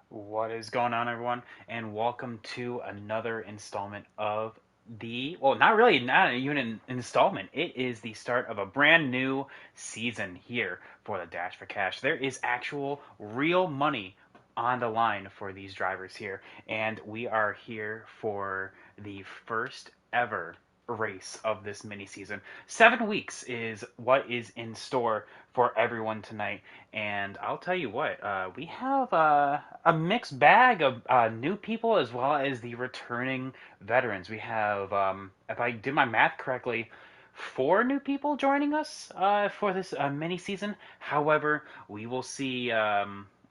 What is going on, everyone? And welcome to another installment of well, not really, not even an installment. It is the start of a brand new season here for the Dash for Cash. There is actual real money on the line for these drivers here, and we are here for the first ever race of this mini season. 7 weeks is what is in store for everyone tonight. And I'll tell you what, we have a mixed bag of new people as well as the returning veterans. We have, if I did my math correctly, four new people joining us for this mini season. However, we will see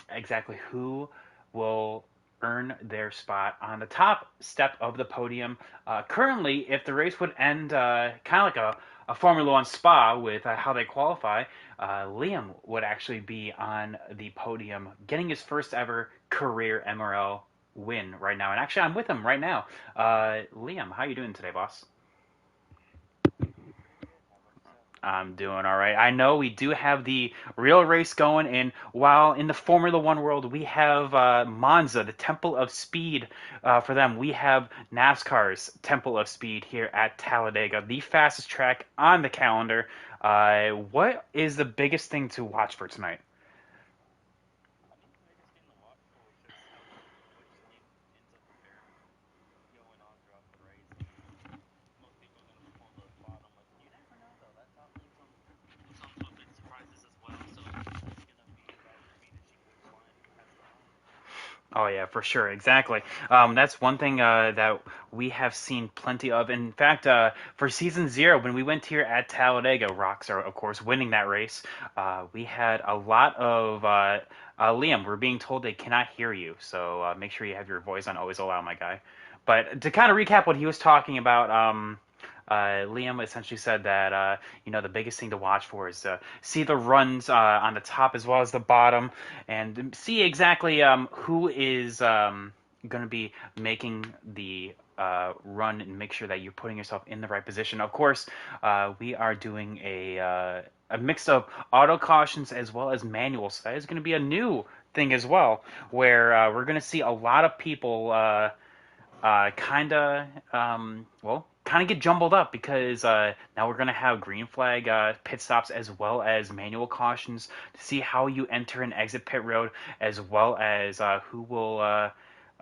exactly who will earn their spot on the top step of the podium. Currently, if the race would end kind of like a Formula One Spa with how they qualify, Liam would actually be on the podium, getting his first ever career MRL win right now. And actually, I'm with him right now. Liam, how you doing today, boss? I'm doing all right. I know we do have the real race going, and while in the Formula One world we have Monza, the Temple of Speed, for them, we have NASCAR's Temple of Speed here at Talladega, the fastest track on the calendar. What is the biggest thing to watch for tonight? Oh yeah, for sure, exactly. That's one thing that we have seen plenty of. In fact, for season zero, when we went here at Talladega, Rocks are of course winning that race. We had a lot of Liam. We're being told they cannot hear you, so make sure you have your voice on always allow, my guy. But to kind of recap what he was talking about, Liam essentially said that the biggest thing to watch for is see the runs on the top as well as the bottom, and see exactly who is going to be making the run and make sure that you're putting yourself in the right position. Of course, we are doing a mix of auto cautions as well as manuals. So that is going to be a new thing as well, where we're going to see a lot of people kind of kind of get jumbled up because now we're going to have green flag pit stops as well as manual cautions to see how you enter and exit pit road, as well as who will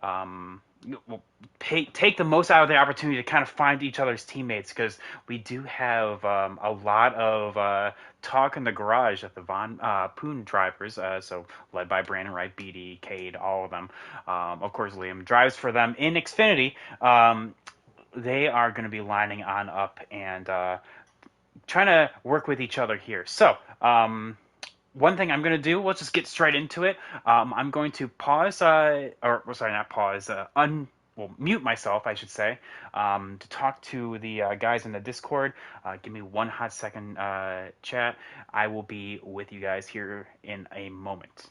um, will take the most out of the opportunity to kind of find each other's teammates, because we do have a lot of talk in the garage of the Von Poon drivers, so led by Brandon Wright, BD, Cade, all of them. Of course, Liam drives for them in Xfinity. They are going to be lining on up and trying to work with each other here. So, one thing I'm going to do, let's just get straight into it. I'm going to pause, or well, sorry, not pause, mute myself, I should say, to talk to the guys in the Discord. Give me one hot second, chat. I will be with you guys here in a moment.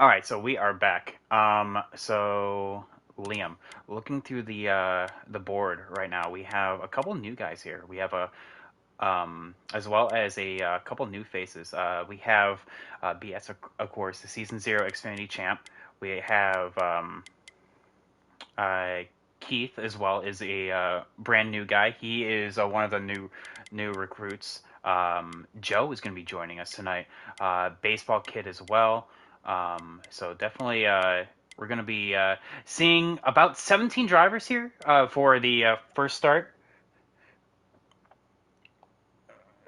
All right, so we are back. So Liam, looking through the board right now, we have a couple new guys here. We have a as well as a couple new faces. We have BS, of course, the Season Zero Xfinity champ. We have uh, Keith as well is a brand new guy. He is one of the new recruits. Joe is going to be joining us tonight. Baseball kid as well. So definitely, we're going to be seeing about 17 drivers here for the first start.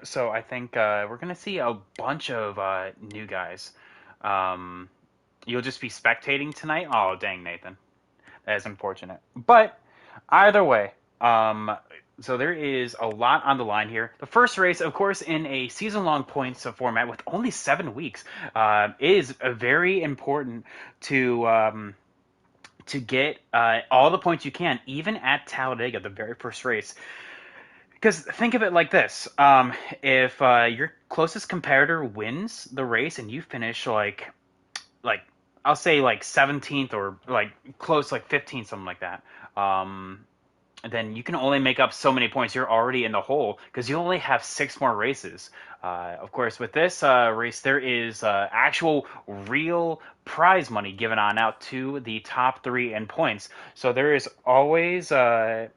So I think we're going to see a bunch of new guys. Um, you'll just be spectating tonight. Oh, dang, Nathan. That is unfortunate. But either way, so there is a lot on the line here. The first race, of course, in a season-long points format with only 7 weeks, is very important to get all the points you can, even at Talladega, the very first race. Because think of it like this: if your closest competitor wins the race and you finish like I'll say like 17th or like close like 15th, something like that. Um, then you can only make up so many points. You're already in the hole because you only have 6 more races. Of course, with this race, there is actual real prize money given on out to the top three in points. So there is always a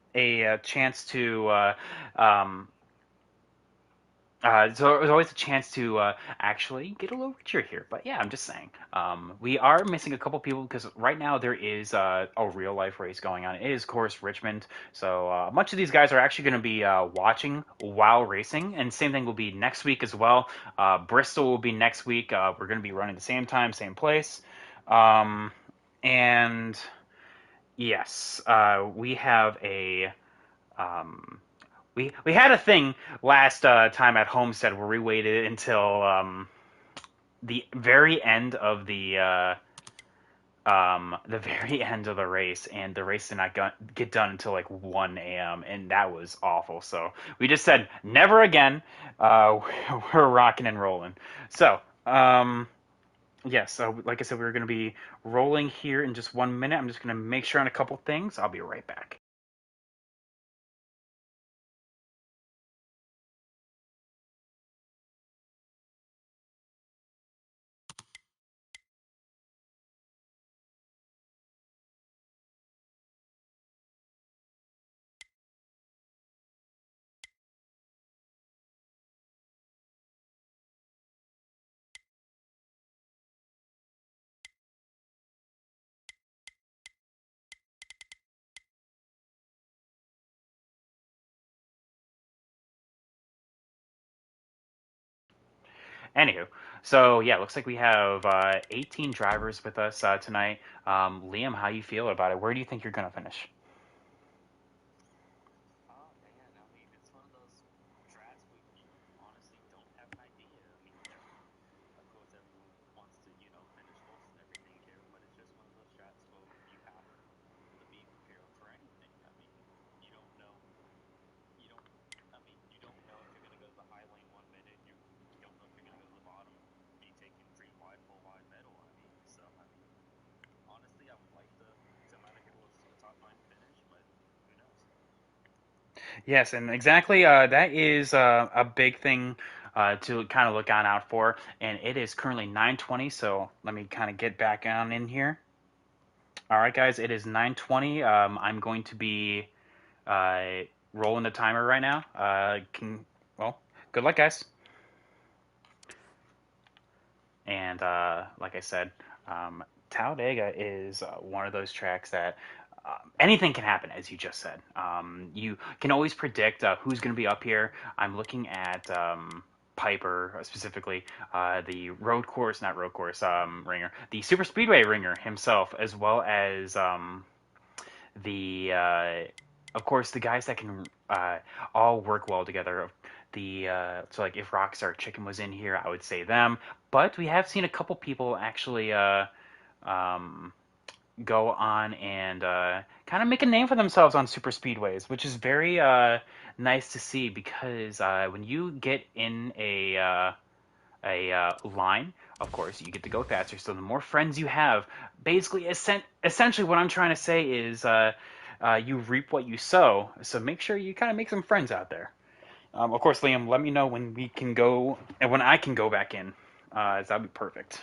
chance to so there's always a chance to actually get a little richer here. But yeah, I'm just saying. We are missing a couple people because right now there is a real life race going on. It is, of course, Richmond. So much of these guys are actually going to be watching while racing. And same thing will be next week as well. Bristol will be next week. We're going to be running the same time, same place. Um, and yes, we have a. Um, we had a thing last time at Homestead where we waited until the very end of the very end of the race, and the race did not get done until like 1 a.m. and that was awful. So we just said never again. We're rocking and rolling. So yes, so like I said, we're going to be rolling here in just 1 minute. I'm just going to make sure on a couple things. I'll be right back. Anywho, so yeah, looks like we have 18 drivers with us tonight. Liam, how you feel about it? Where do you think you're gonna finish? Yes, and exactly that is a big thing to kind of look on out for. And it is currently 9:20, so let me kind of get back on in here. All right, guys, it is 9:20. I'm going to be uh, rolling the timer right now. Well, good luck, guys. And like I said, Talladega is one of those tracks that anything can happen, as you just said. You can always predict who's going to be up here. I'm looking at Piper specifically, the road course, not road course ringer, the super speedway ringer himself, as well as the of course the guys that can all work well together. The so like if Rockstar Chicken was in here, I would say them. But we have seen a couple people actually um, go on and kind of make a name for themselves on super speedways, which is very nice to see because when you get in line, of course, you get to go faster. So the more friends you have, basically, essentially, what I'm trying to say is you reap what you sow. So make sure you kind of make some friends out there. Of course, Liam, let me know when we can go and when I can go back in. That'd be perfect.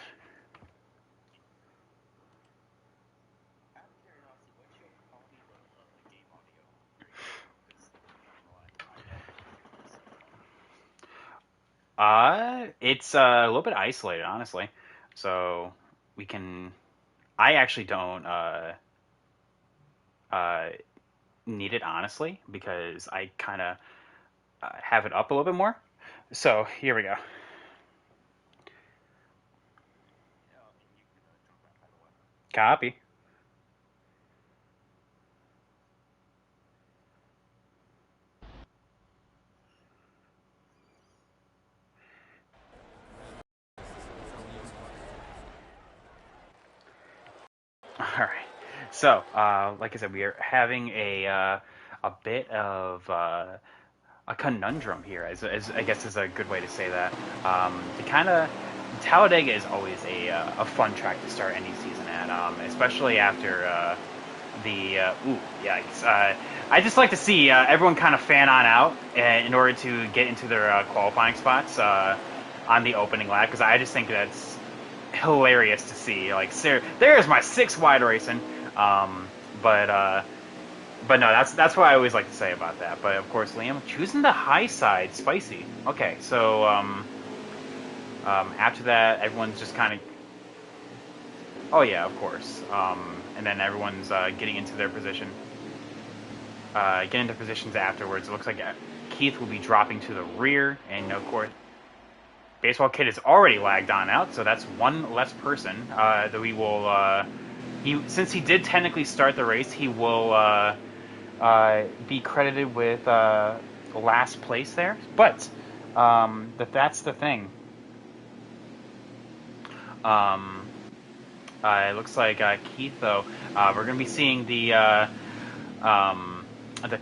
It's a little bit isolated, honestly. So we can. I actually don't uh, need it honestly because I kind of have it up a little bit more. So here we go. Copy. All right. So, like I said, we are having a bit of a conundrum here, as I guess is a good way to say that. The kind of Talladega is always a fun track to start any season at, especially after ooh, yikes. I just like to see everyone kind of fan on out in order to get into their qualifying spots on the opening lap because I just think that's hilarious to see. Like, there's my six wide racing. Um, but but no, that's what I always like to say about that. But of course, Liam choosing the high side, spicy. Okay, so after that, everyone's just kind of. Oh yeah, of course. And then everyone's getting into their position. Getting into positions afterwards. It looks like Keith will be dropping to the rear, and of course, Baseball Kid is already lagged on out, so that's one less person that we will. Since he did technically start the race, he will be credited with last place there. But that's the thing. Um, it looks like Keith, though, we're going to be seeing the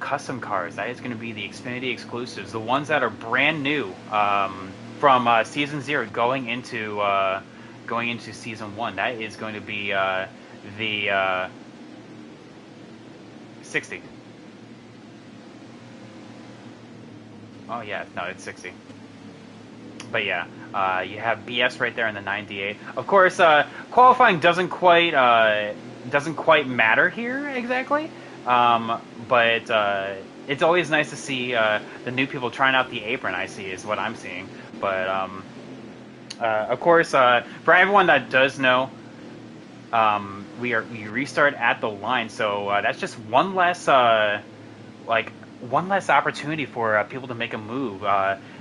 custom cars. That is going to be the Xfinity exclusives, the ones that are brand new from season 0 going into season 1. That is going to be the 60. Oh yeah, no, it's 60. But yeah, you have BS right there in the 98. Of course, qualifying doesn't quite matter here exactly. But it's always nice to see the new people trying out the apron. I see is what I'm seeing. But of course, for everyone that does know, we restart at the line, so that's just one less one less opportunity for people to make a move.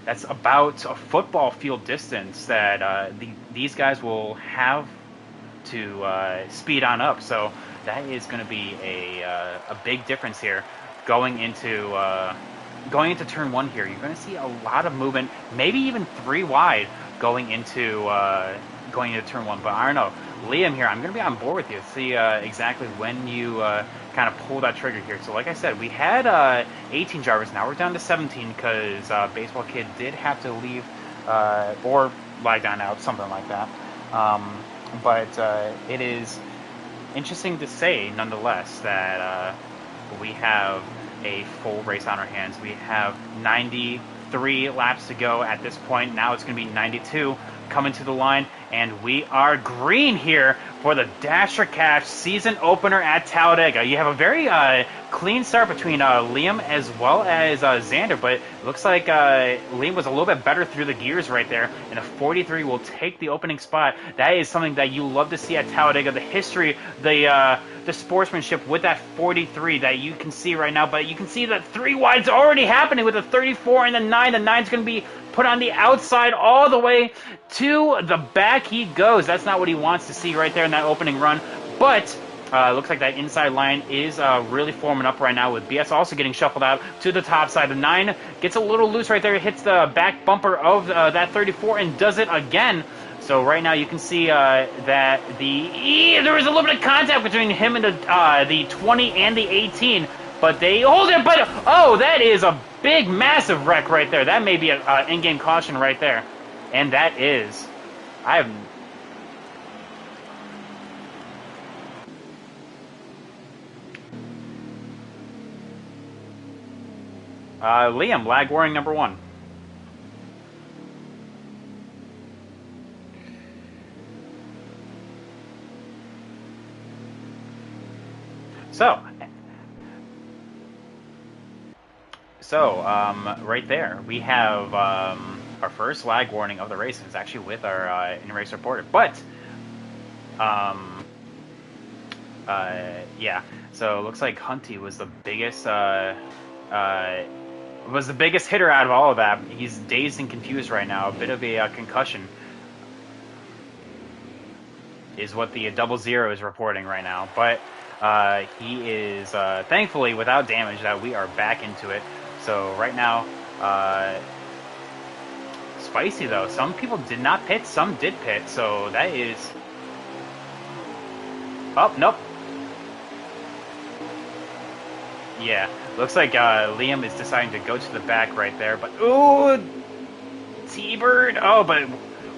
That's about a football field distance that these guys will have to speed on up. So that is going to be a big difference here going into turn 1 here. You're going to see a lot of movement, maybe even 3 wide going into turn 1. But I don't know, Liam here, I'm going to be on board with you to see exactly when you kind of pull that trigger here. So like I said, we had 18 drivers. Now we're down to 17 because Baseball Kid did have to leave or lag down out, something like that. But it is interesting to say, nonetheless, that we have a full race on our hands. We have 93 laps to go at this point. Now it's going to be 92 coming to the line, and we are green here for the Dasher Cash season opener at Talladega. You have a very clean start between Liam as well as Xander, but it looks like Liam was a little bit better through the gears right there, and a 43 will take the opening spot. That is something that you love to see at Talladega. The history, the sportsmanship with that 43 that you can see right now, but you can see that 3 wide's already happening with the 34 and the 9. The 9's going to be put on the outside all the way to the back he goes. That's not what he wants to see right there in that opening run, but looks like that inside line is really forming up right now with BS also getting shuffled out to the top side. The 9 gets a little loose right there, hits the back bumper of that 34 and does it again. So right now you can see that there was a little bit of contact between him and the 20 and the 18, but they hold it. But oh, that is a big, massive wreck right there. That may be an in-game caution right there. And that is, I have. Liam, lag warning number 1. So, right there, we have our first lag warning of the race. It's actually with our in-race reporter. But, yeah. So it looks like Hunty was the biggest hitter out of all of that. He's dazed and confused right now. A bit of a concussion is what the 00 is reporting right now. But he is thankfully without damage. That we are back into it. So right now, spicy though. Some people did not pit, some did pit. So that is. Oh, nope. Yeah, looks like Liam is deciding to go to the back right there, but ooh, T-Bird. Oh, but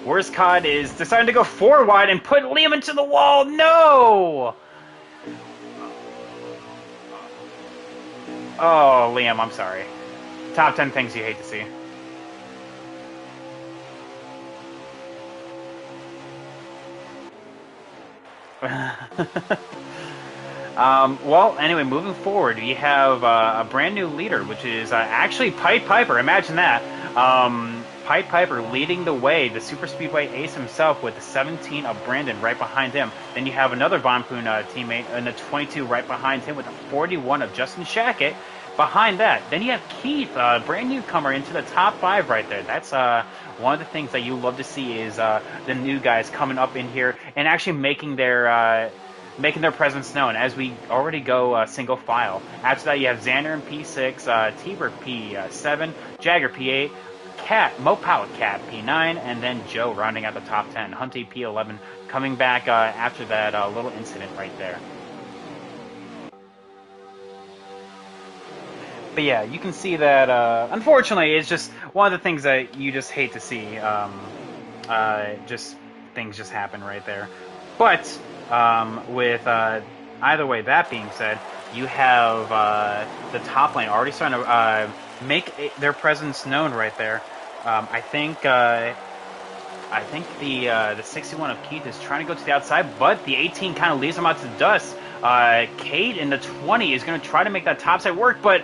Worst Cod is deciding to go 4 wide and put Liam into the wall. No! Oh, Liam, I'm sorry. Top 10 things you hate to see. Well, anyway, moving forward, we have a brand new leader, which is actually Pied Piper. Imagine that. Pied Piper leading the way, the Super Speedway ace himself with the 17 of Brandon right behind him. Then you have another Von Poon teammate and a 22 right behind him with a 41 of Justin Shackett behind that. Then you have Keith, brand newcomer into the top 5 right there. That's one of the things that you love to see is the new guys coming up in here and actually making their presence known as we already go single file. After that, you have Xander in P6, T-Bird P7, Jagger P8, Mo Powell Cat P9, and then Joe rounding out the top 10. Hunty P11 coming back after that little incident right there. But yeah, you can see that, unfortunately, it's just one of the things that you just hate to see. Just things just happen right there. But with either way, that being said, you have the top lane already starting to make their presence known right there. I think the 61 of Keith is trying to go to the outside, but the 18 kind of leaves him out to dust. Cade in the 20 is going to try to make that topside work, but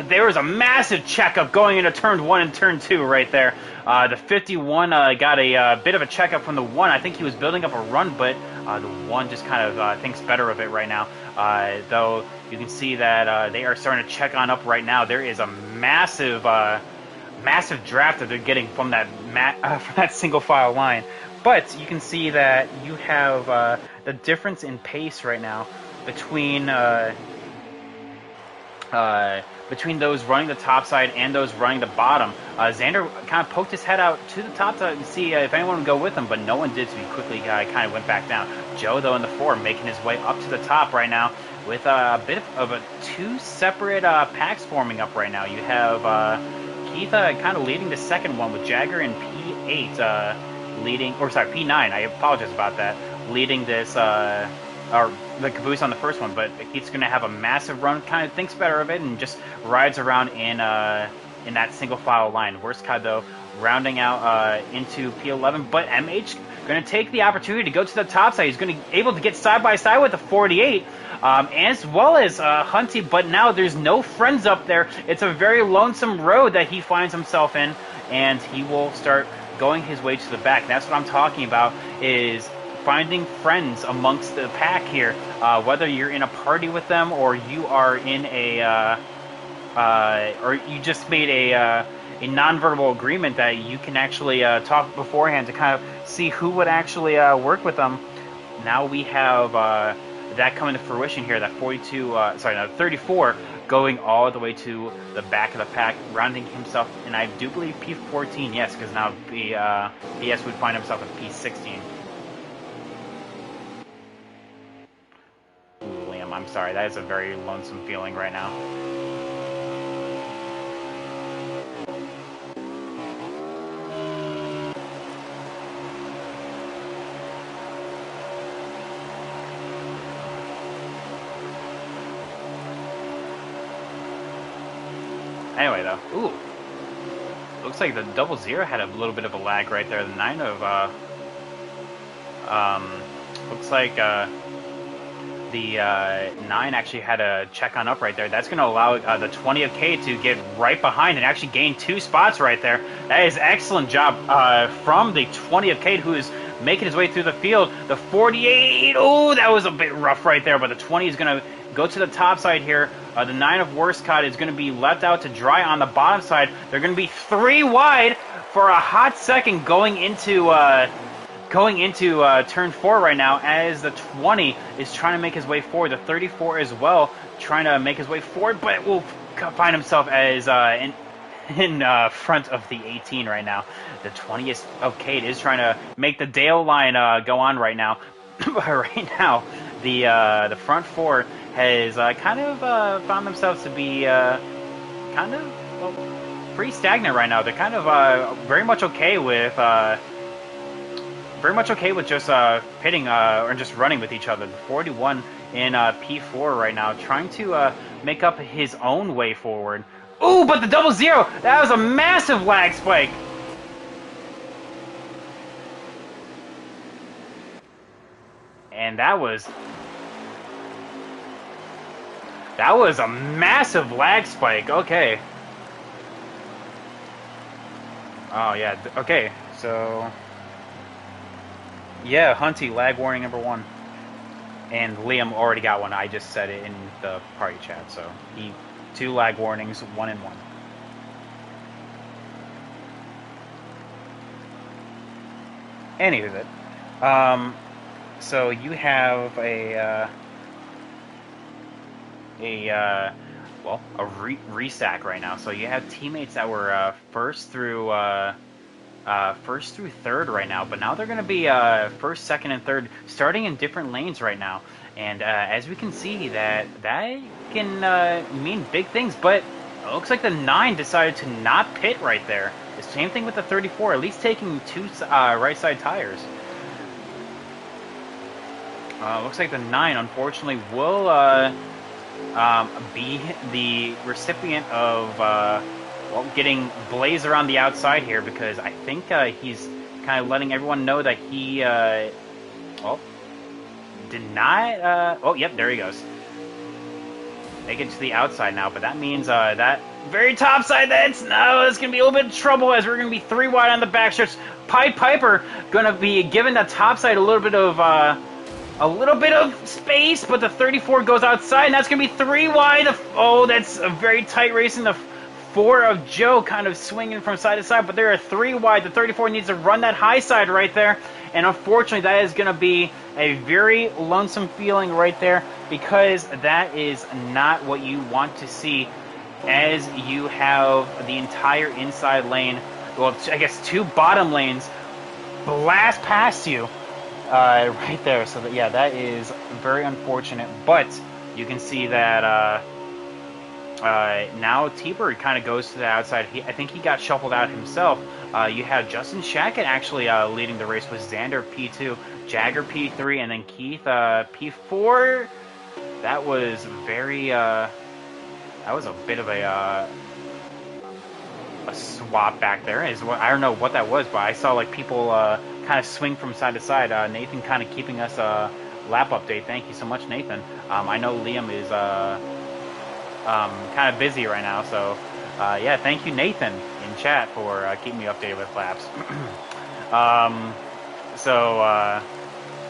there was a massive checkup going into turn 1 and turn 2 right there. The 51 got a bit of a checkup from the 1. I think he was building up a run, but the 1 just kind of thinks better of it right now. Though you can see that they are starting to check on up right now. There is a massive draft that they're getting from that single file line. But you can see that you have the difference in pace right now between those running the top side and those running the bottom. Xander kind of poked his head out to the top to see if anyone would go with him, but no one did, so he quickly kind of went back down. Joe, though, in the 4, making his way up to the top right now with a bit of 2 separate packs forming up right now. You have Keith kind of leading the second one with Jagger and P8 P9, I apologize about that, leading this, or the caboose on the first one, but Keith's going to have a massive run, kind of thinks better of it, and just rides around in that single file line. Worst Cod, though, rounding out into P11, but MH going to take the opportunity to go to the top side. He's going to be able to get side by side with the 48, as well as Hunty, but now there's no friends up there. It's a very lonesome road that he finds himself in, and he will start going his way to the back. That's what I'm talking about, is finding friends amongst the pack here, whether you're in a party with them or you are in or you just made a non-verbal agreement that you can actually talk beforehand to kind of see who would actually work with them. Now we have that coming to fruition here, that 34 going all the way to the back of the pack, rounding himself, and I do believe P14, yes, because now PS would find himself at P16. Ooh, Liam, I'm sorry, that is a very lonesome feeling right now. Anyway, though, ooh, looks like the double zero had a little bit of a lag right there. The 9 of um, looks like the 9 actually had a check on up right there. That's going to allow the 20 of K to get right behind and actually gain 2 spots right there. That is excellent job from the 20 of K, who is making his way through the field. The 48, oh, that was a bit rough right there, but the 20 is going to go to the top side here. The 9 of Worstcott is going to be left out to dry on the bottom side. They're going to be 3 wide for a hot second going into turn 4 right now, as the 20 is trying to make his way forward. The 34 as well trying to make his way forward, but will find himself as in front of the 18 right now. The 20 of Cade is trying to make the Dale line go on right now. But right now, the front 4 has kind of found themselves to be pretty stagnant right now. They're kind of very much okay with just pitting or just running with each other. The 41 in P4 right now, trying to make up his own way forward. Ooh, but the double zero, that was a massive lag spike. And that was a massive lag spike. Okay. Oh, yeah. Okay, so... yeah, Hunty, lag warning number 1. And Liam already got one. I just said it in the party chat. So, 2 lag warnings, 1 and 1. Anywho, so you have a restack right now. So you have teammates that were first through third right now, but now they're going to be first, second, and third, starting in different lanes right now. And as we can see, that can mean big things, but it looks like the 9 decided to not pit right there. The same thing with the 34, at least taking 2 right side tires. Looks like the 9, unfortunately, will be the recipient of getting Blaze around the outside here, because I think he's kind of letting everyone know that he did not oh, yep, there he goes. Make it to the outside now, but that means that very top side, that's gonna be a little bit of trouble, as we're gonna be 3 wide on the back stretch. Pied Piper gonna be giving the top side a little bit of space, but the 34 goes outside, and that's gonna be 3 wide. Oh, that's a very tight race in the 4 of Joe, kind of swinging from side to side, but there are 3 wide. The 34 needs to run that high side right there, and unfortunately that is going to be a very lonesome feeling right there, because that is not what you want to see, as you have the entire inside lane, well, I guess 2 bottom lanes blast past you right there. So that, yeah, that is very unfortunate, but you can see that now T-Bird kind of goes to the outside. I think he got shuffled out himself. You have Justin Shackett actually leading the race with Xander P2, Jagger P3, and then Keith P4. That was very that was a bit of a swap back there. I don't know what that was, but I saw like people kind of swing from side to side. Nathan kind of keeping us a lap update. Thank you so much, Nathan. I know Liam is kind of busy right now, so yeah, thank you, Nathan, in chat for keeping me updated with laps.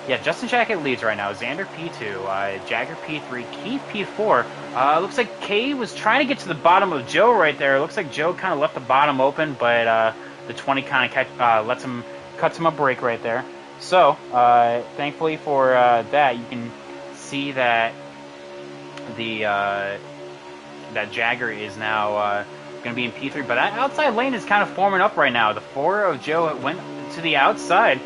Yeah, Justin Shackett leads right now. Xander P2, Jagger P3, Keith P4. Looks like Kay was trying to get to the bottom of Joe right there. Looks like Joe kind of left the bottom open, but the 20 kind of cuts him a break right there. So, thankfully for that, you can see that that Jagger is now going to be in P3, but that outside lane is kind of forming up right now. The 4 of Joe went to the outside.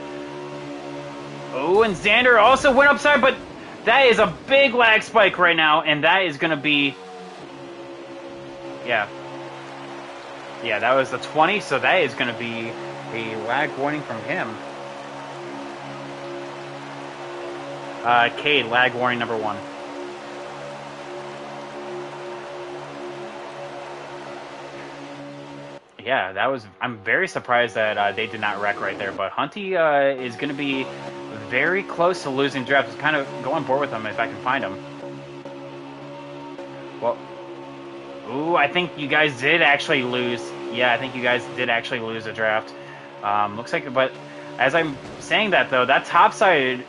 Oh, and Xander also went upside, but that is a big lag spike right now, and that is going to be... Yeah, that was the 20, so that is going to be a lag warning from him. Cade, lag warning number 1. Yeah, that was. I'm very surprised that they did not wreck right there. But Hunty is going to be very close to losing draft. Just kind of go on board with him if I can find him. Well, ooh, I think you guys did actually lose. Yeah, I think you guys did actually lose a draft. Looks like, but as I'm saying that though, that top side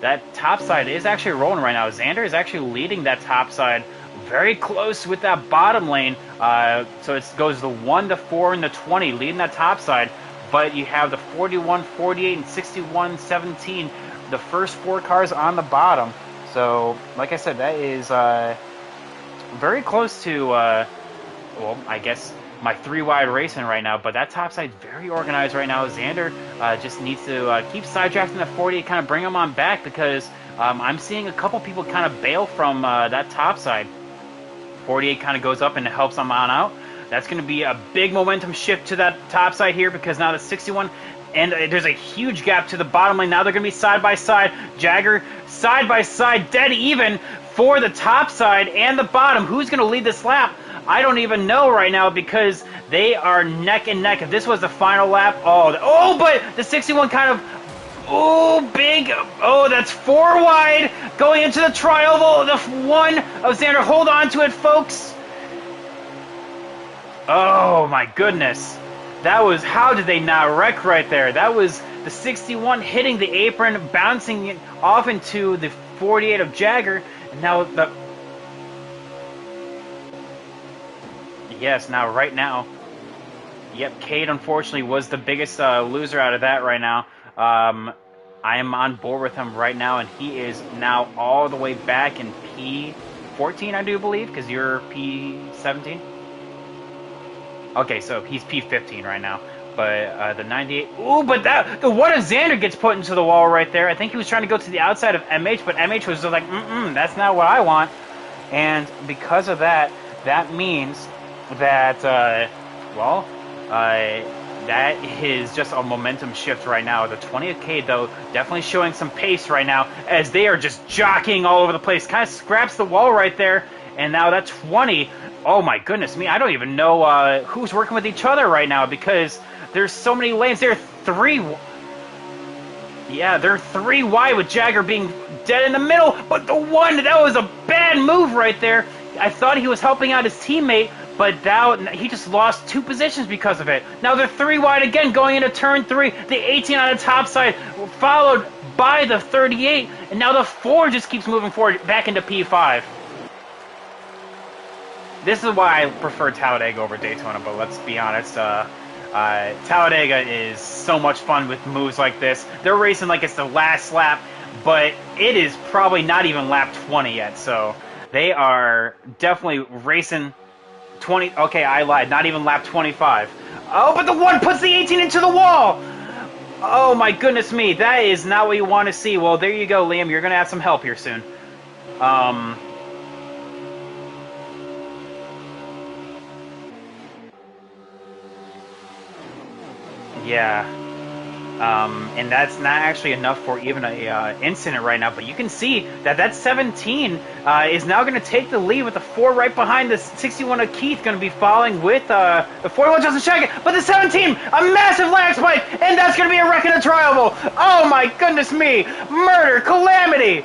is actually rolling right now. Xander is actually leading that top side, very close with that bottom lane. So it goes the 1, the 4, and the 20, leading that top side. But you have the 41, 48, and 61, 17, the first 4 cars on the bottom. So, like I said, that is very close to, well, I guess my 3-wide racing right now, but that top side's very organized right now. Xander just needs to keep side drafting the 40, kind of bring him on back, because I'm seeing a couple people kind of bail from that top side. 48 kind of goes up and helps them on out. That's going to be a big momentum shift to that top side here, because now the 61, and there's a huge gap to the bottom lane. Now they're going to be side by side. Jagger side by side, dead even for the top side and the bottom. Who's going to lead this lap? I don't even know right now, because they are neck and neck. If this was the final lap, but the 61 kind of, big, that's 4 wide, going into the tri-oval, the 1 of Xander, hold on to it, folks. Oh my goodness, that was, how did they not wreck right there? That was the 61 hitting the apron, bouncing it off into the 48 of Jagger, and now the... Yes, right now, yep, Cade unfortunately was the biggest loser out of that right now. I am on board with him right now, and he is now all the way back in P14, I do believe, because you're P17. Okay, so he's P15 right now. But the 98... Ooh, but the one of Xander gets put into the wall right there. I think he was trying to go to the outside of MH, but MH was just like, that's not what I want. And because of that, that means that, that is just a momentum shift right now. The 20th K, though, definitely showing some pace right now, as they are just jockeying all over the place. Kind of scraps the wall right there, and now that 20, oh my goodness me, I don't even know who's working with each other right now, because there's so many lanes. They're 3 wide with Jagger being dead in the middle, but the 1, that was a bad move right there. I thought he was helping out his teammate, but now he just lost 2 positions because of it. Now they're 3 wide again going into turn 3. The 18 on the top side, followed by the 38. And now the 4 just keeps moving forward back into P5. This is why I prefer Talladega over Daytona, but let's be honest. Talladega is so much fun with moves like this. They're racing like it's the last lap, but it is probably not even lap 20 yet. So they are definitely racing... 20, okay, I lied, not even lap 25. Oh, but the 1 puts the 18 into the wall! Oh my goodness me, that is not what you want to see. Well, there you go, Liam, you're going to have some help here soon. Yeah. And that's not actually enough for even a incident right now, but you can see that 17 is now going to take the lead with the 4 right behind the 61 of Keith, going to be following with the 41 Justin Shaggett, but the 17, a massive lag spike, and that's going to be a wreck in a tri-oval. Oh my goodness me, murder, calamity.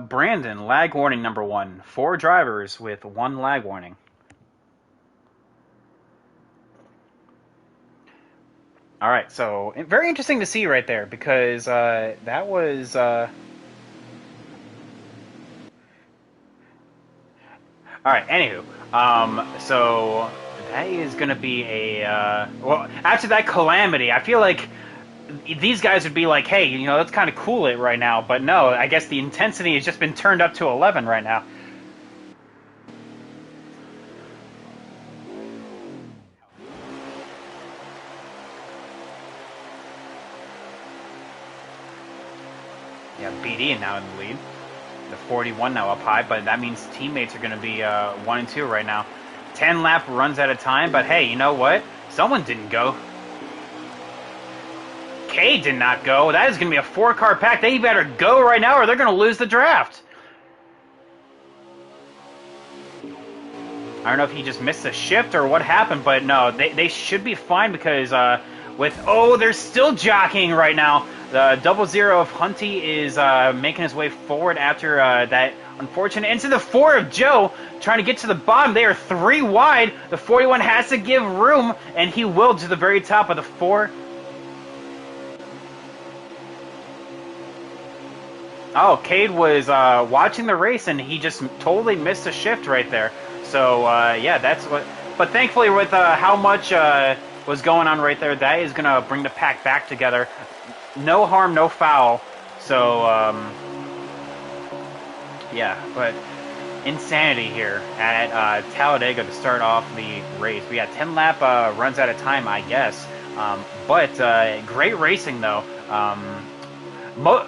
Brandon, lag warning number 1. 4 drivers with 1 lag warning. All right, so very interesting to see right there, because that was... All right, anywho, so that is going to be a... well, after that calamity, I feel like these guys would be like, hey, let's kind of cool it right now. But no, I guess the intensity has just been turned up to 11 right now. Yeah, BD now in the lead. The 41 now up high, but that means teammates are going to be 1 and 2 right now. 10 lap runs at a time, but hey, you know what? Someone didn't go. K did not go. That is going to be a 4-car pack. They better go right now or they're going to lose the draft. I don't know if he just missed a shift or what happened, but no, they should be fine because they're still jockeying right now. The 00 of Hunty is making his way forward after that unfortunate incident. The 4 of Joe trying to get to the bottom. They are 3 wide. The 41 has to give room, and he will to the very top of the 4. Oh, Cade was watching the race, and he just totally missed a shift right there. So, yeah, that's what... But thankfully, with how much was going on right there, that is going to bring the pack back together. No harm, no foul. So, yeah, but insanity here at Talladega to start off the race. We got 10-lap runs at a time, I guess. But great racing, though.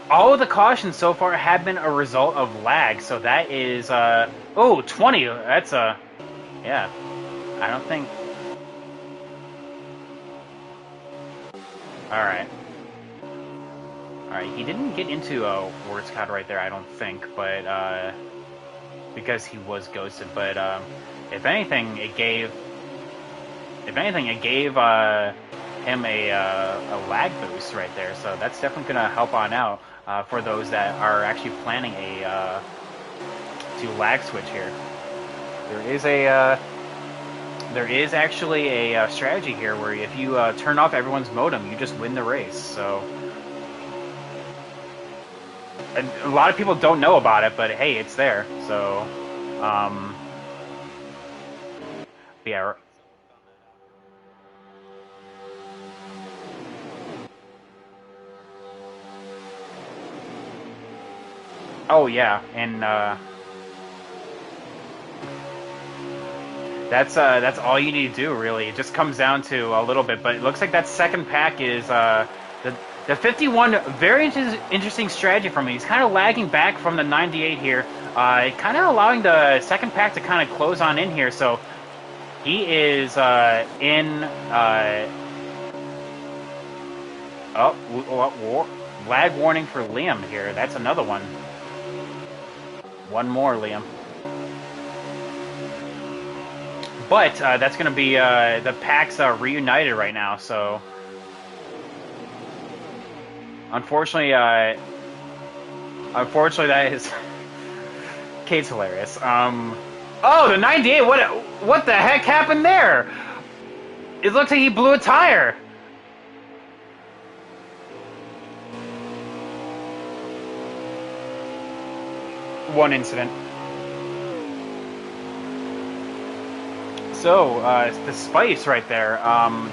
All of the cautions so far have been a result of lag, so that is, 20, that's yeah, I don't think, alright, he didn't get into a words card right there, I don't think, but, because he was ghosted, but, if anything, it gave him a lag boost right there, so that's definitely going to help on out for those that are actually planning to lag switch here. There is actually a strategy here where if you turn off everyone's modem, you just win the race. So and a lot of people don't know about it, but hey, it's there. So yeah. Oh yeah, and that's all you need to do, really. It just comes down to a little bit, but it looks like that second pack is the 51. Very interesting strategy from him. He's kind of lagging back from the 98 here, kind of allowing the second pack to kind of close on in here. So he is in. Lag warning for Liam here. That's another one. One more, Liam. But that's going to be the packs reunited right now. So unfortunately, that is Kate's hilarious. Oh, the 98. What the heck happened there? It looks like he blew a tire. One incident. So, the Spice right there,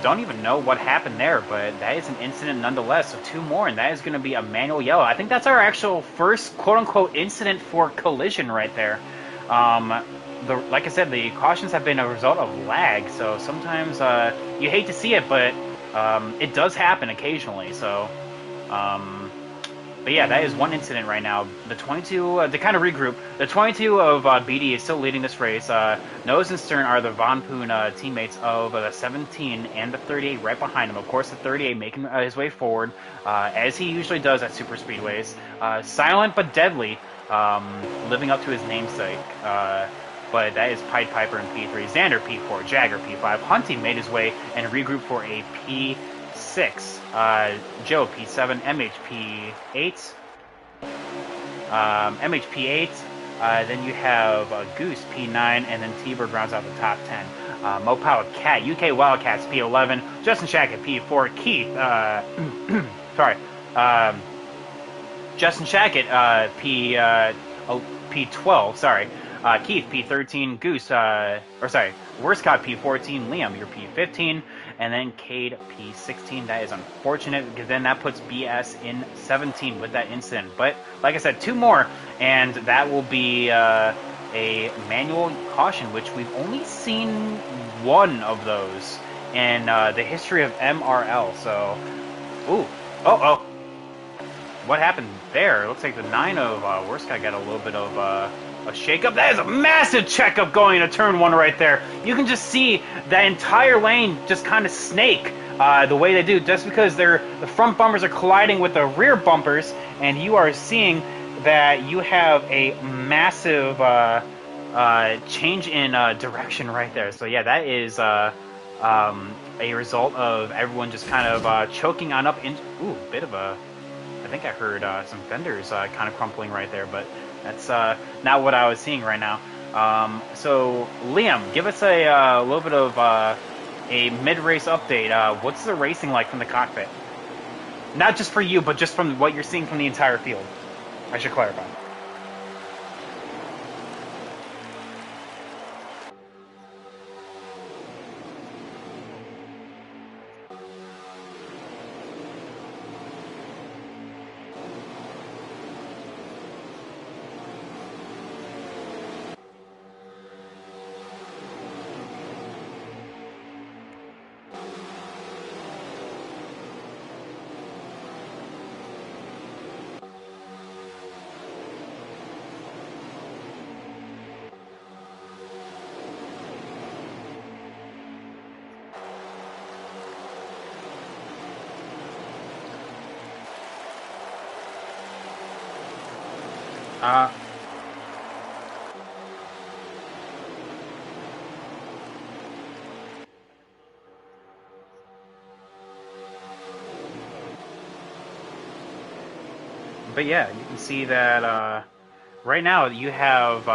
don't even know what happened there, but that is an incident nonetheless. So 2 more, and that is going to be a manual yellow. I think that's our actual first quote-unquote incident for collision right there. Like I said, the cautions have been a result of lag, so sometimes you hate to see it, but it does happen occasionally. So, but yeah, that is one incident right now. The 22, to kind of regroup, the 22 of BD is still leading this race. Nose and Stern are the Von Poon teammates of the 17 and the 38 right behind him. Of course, the 38 making his way forward, as he usually does at super speedways. Silent but deadly, living up to his namesake. But that is Pied Piper in P3, Xander P4, Jagger P5. Hunting made his way and regrouped for a P6. Joe P7, MHP8, MHP8. Then you have Goose P9, and then T-Bird rounds out the top 10. Mopao Cat, UK Wildcats P11, Justin Shackett P4, Keith, sorry, Justin Shackett P12, sorry. Keith, P13, Goose, Worst Cop, P14, Liam, you're P15, and then Cade, P16. That is unfortunate, because then that puts BS in 17 with that incident. But, like I said, 2 more, and that will be a manual caution, which we've only seen 1 of those in the history of MRL. So, what happened there? It looks like the 9 of Worst Cop got a little bit of a shakeup. That is a massive checkup going into turn one right there. You can just see that entire lane just kind of snake the way they do, just because the front bumpers are colliding with the rear bumpers, and you are seeing that you have a massive change in direction right there. So yeah, that is a result of everyone just kind of choking on up in. Ooh, bit of a. I think I heard some fenders kind of crumpling right there, but that's not what I was seeing right now. So Liam, give us a little bit of a mid-race update. What's the racing like from the cockpit? Not just for you, but just from what you're seeing from the entire field. I should clarify. But yeah, you can see that right now you have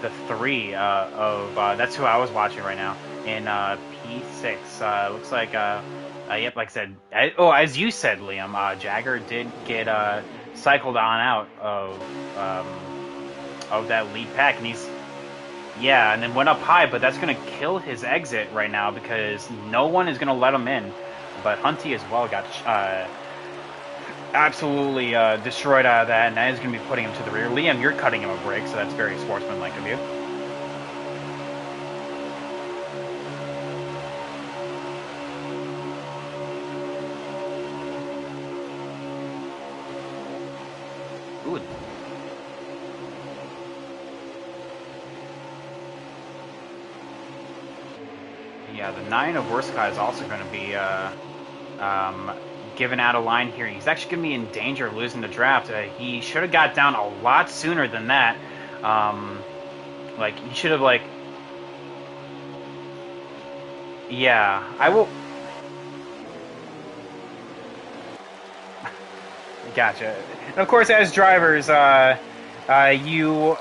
the three of that's who I was watching right now in P6. Looks like yep, like I said, as you said, Liam, Jagger did get cycled on out of that lead pack, and and then went up high, but that's gonna kill his exit right now because no one is gonna let him in. But Hunty as well got absolutely destroyed out of that, and that is going to be putting him to the rear. Liam, you're cutting him a break, so that's very sportsmanlike of you. Ooh. Yeah, the 9 of Worska is also going to be given out of line here. He's actually going to be in danger of losing the draft. He should have got down a lot sooner than that. Like, he should have, like... Yeah, I will... Gotcha. And of course, as drivers, you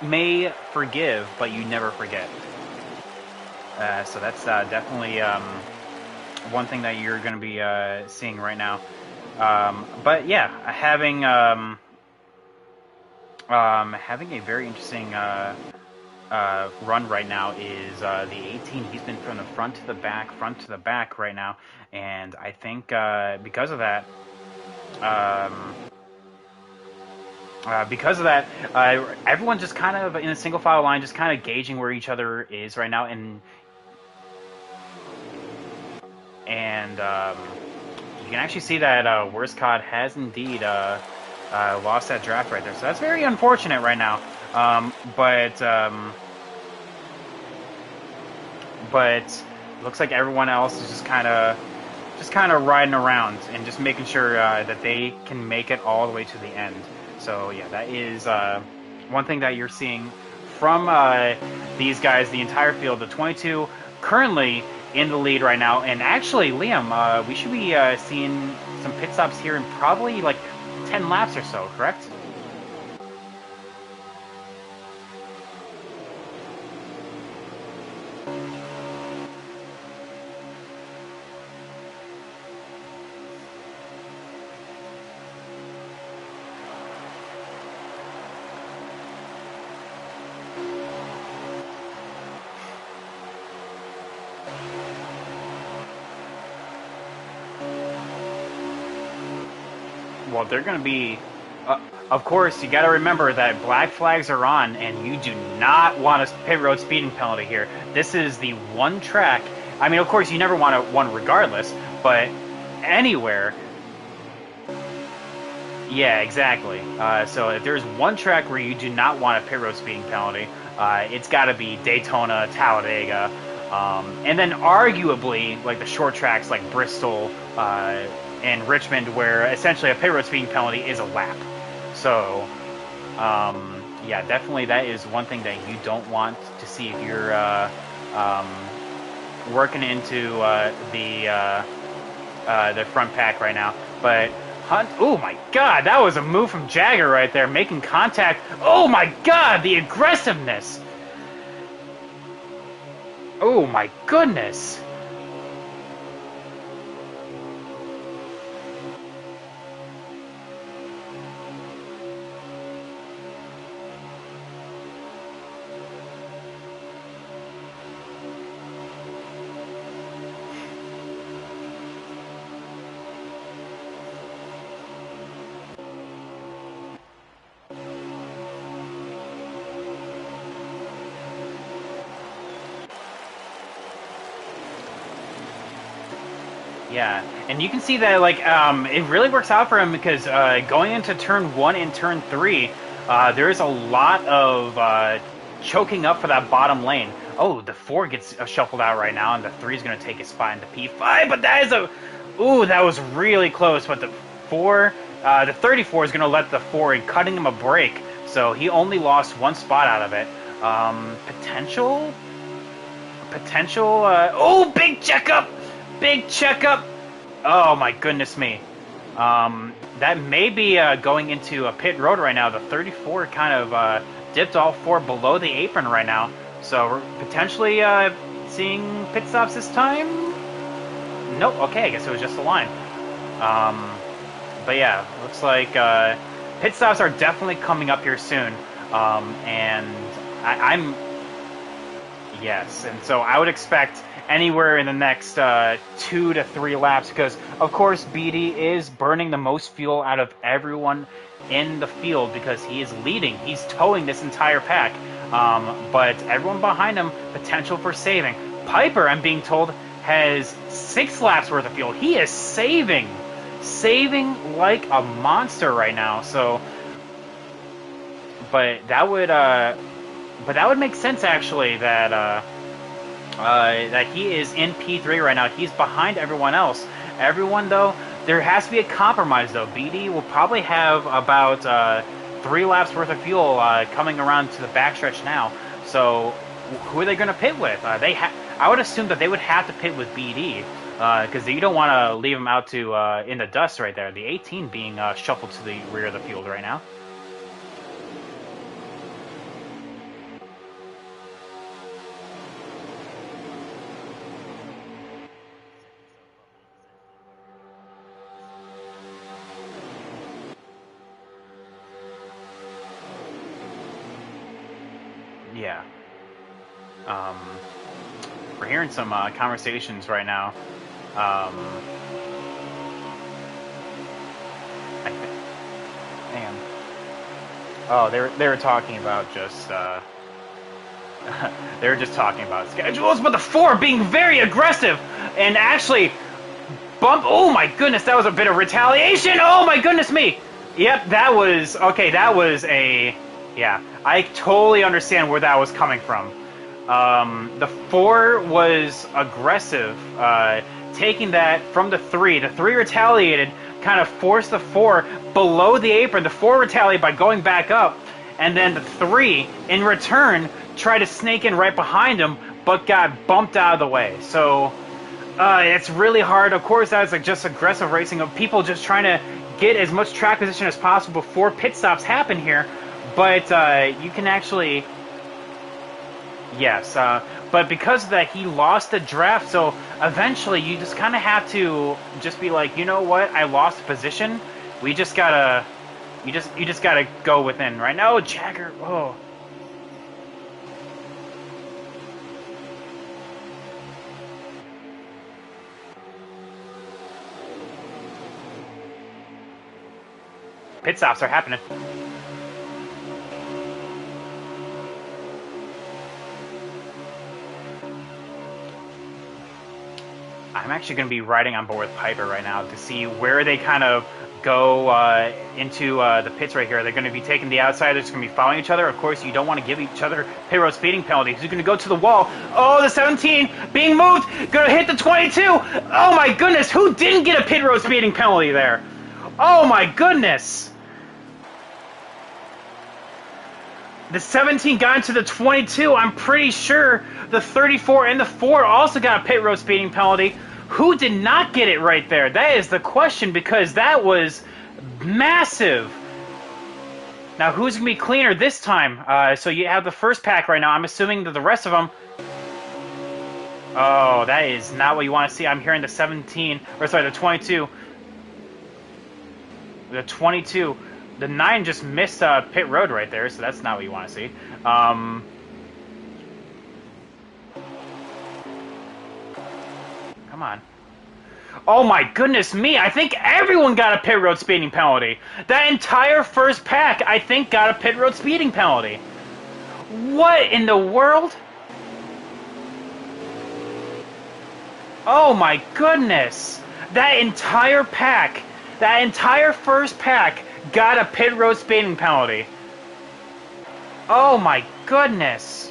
may forgive, but you never forget. So that's definitely... one thing that you're going to be seeing right now. But yeah, having a very interesting run right now is the 18. He's been from the front to the back right now, and I think because of that, everyone's just kind of in a single file line, just kind of gauging where each other is right now, and you can actually see that Worscott has indeed lost that draft right there. So that's very unfortunate right now. But looks like everyone else is just kind of riding around and just making sure that they can make it all the way to the end. So yeah, that is one thing that you're seeing from these guys, the entire field. The 22 currently in the lead right now, and actually, Liam, we should be seeing some pit stops here in probably like 10 laps or so, correct? Well, they're going to be... of course, you got to remember that black flags are on, and you do not want a pit road speeding penalty here. This is the one track... I mean, of course, you never want one regardless, but anywhere... Yeah, exactly. So if there's one track where you do not want a pit road speeding penalty, it's got to be Daytona, Talladega, and then arguably like the short tracks like Bristol and Richmond, where essentially a pit road speeding penalty is a lap. So yeah, definitely that is one thing that you don't want to see if you're um, working into the front pack right now. But Hunt, oh my God, that was a move from Jagger right there, making contact. Oh my God, the aggressiveness. Oh my goodness. Yeah, and you can see that like it really works out for him because going into turn one and turn three, there is a lot of choking up for that bottom lane. Oh, the four gets shuffled out right now, and the three is going to take his spot into P5. But that is a, ooh, that was really close. But the four, the 34 is going to let the four in, cutting him a break. So he only lost one spot out of it. Potential. Oh, big checkup. Big checkup. Oh my goodness me. That may be going into a pit road right now. The 34 kind of dipped all four below the apron right now. So we're potentially seeing pit stops this time. Nope. Okay, I guess it was just a line. Um, but yeah, looks like pit stops are definitely coming up here soon. And I'm yes, and so I would expect anywhere in the next 2 to 3 laps because, of course, BD is burning the most fuel out of everyone in the field because he is leading. He's towing this entire pack. But everyone behind him, potential for saving. Piper, I'm being told, has 6 laps worth of fuel. He is saving like a monster right now. So, but that would make sense actually that he is in P3 right now. He's behind everyone else. Everyone though, there has to be a compromise though. BD will probably have about 3 laps worth of fuel coming around to the backstretch now. So who are they going to pit with? I would assume that they would have to pit with BD because you don't want to leave him out to in the dust right there. The 18 being shuffled to the rear of the field right now. Yeah. Um, we're hearing some conversations right now. Um, I think, man. Oh, they were talking about just they were just talking about schedules, but the four being very aggressive and actually bump. Oh my goodness, that was a bit of retaliation. Oh my goodness me. Yep, that was okay. That was a yeah. I totally understand where that was coming from. The four was aggressive, taking that from the three. The three retaliated, kind of forced the four below the apron. The four retaliated by going back up, and then the three, in return, tried to snake in right behind him, but got bumped out of the way. So it's really hard. Of course, that's like just aggressive racing of people just trying to get as much track position as possible before pit stops happen here. But you can actually, yes. But because of that, he lost the draft. So eventually, you just kind of have to just be like, you know what? I lost position. We just gotta, you just gotta go within right now. Oh, Jagger. Oh. Pit stops are happening. I'm actually going to be riding on board with Piper right now to see where they kind of go into the pits right here. They're going to be taking the outside. They're just going to be following each other. Of course, you don't want to give each other pit road speeding penalties. Who's going to go to the wall? Oh, the 17 being moved. Going to hit the 22. Oh, my goodness. Who didn't get a pit road speeding penalty there? Oh, my goodness. The 17 got into the 22. I'm pretty sure the 34 and the 4 also got a pit road speeding penalty. Who did not get it right there? That is the question, because that was massive. Now, who's going to be cleaner this time? So you have the first pack right now. I'm assuming that the rest of them... Oh, that is not what you want to see. I'm hearing the 17, or sorry, the 22. The 22. The 9 just missed pit road right there, so that's not what you want to see. Come on. Oh my goodness me, I think everyone got a pit road speeding penalty. That entire first pack, I think, got a pit road speeding penalty. What in the world? Oh my goodness. That entire pack, that entire first pack got a pit road speeding penalty. Oh my goodness.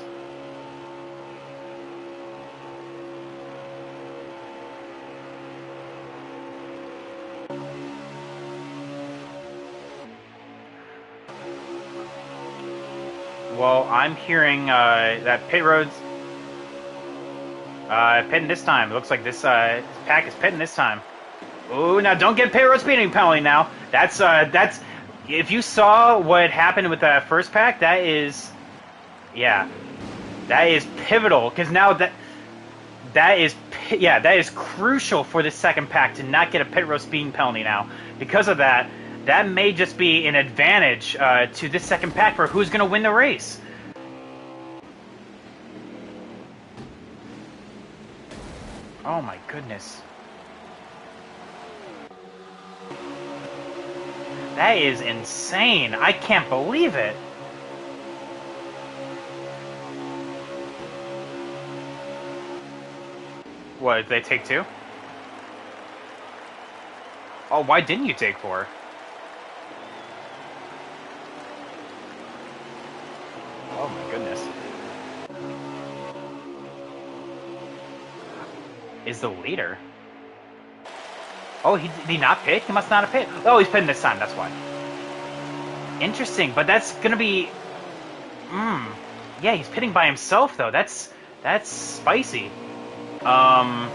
Well, I'm hearing that pit roads pitting this time. It looks like this pack is pitting this time. Ooh, now don't get pit road speeding penalty now. That's if you saw what happened with that first pack, that is, yeah, that is pivotal, because now that is crucial for the second pack to not get a pit road speeding penalty now. Because of that, that may just be an advantage to this second pack for who's going to win the race. Oh my goodness. That is insane. I can't believe it. What, did they take 2? Oh, why didn't you take 4? Oh my goodness. Is the leader? Oh, did he not pit? He must not have pit. Oh, he's pitting this time, that's why. Interesting, but that's gonna be... Yeah, he's pitting by himself, though. That's spicy. But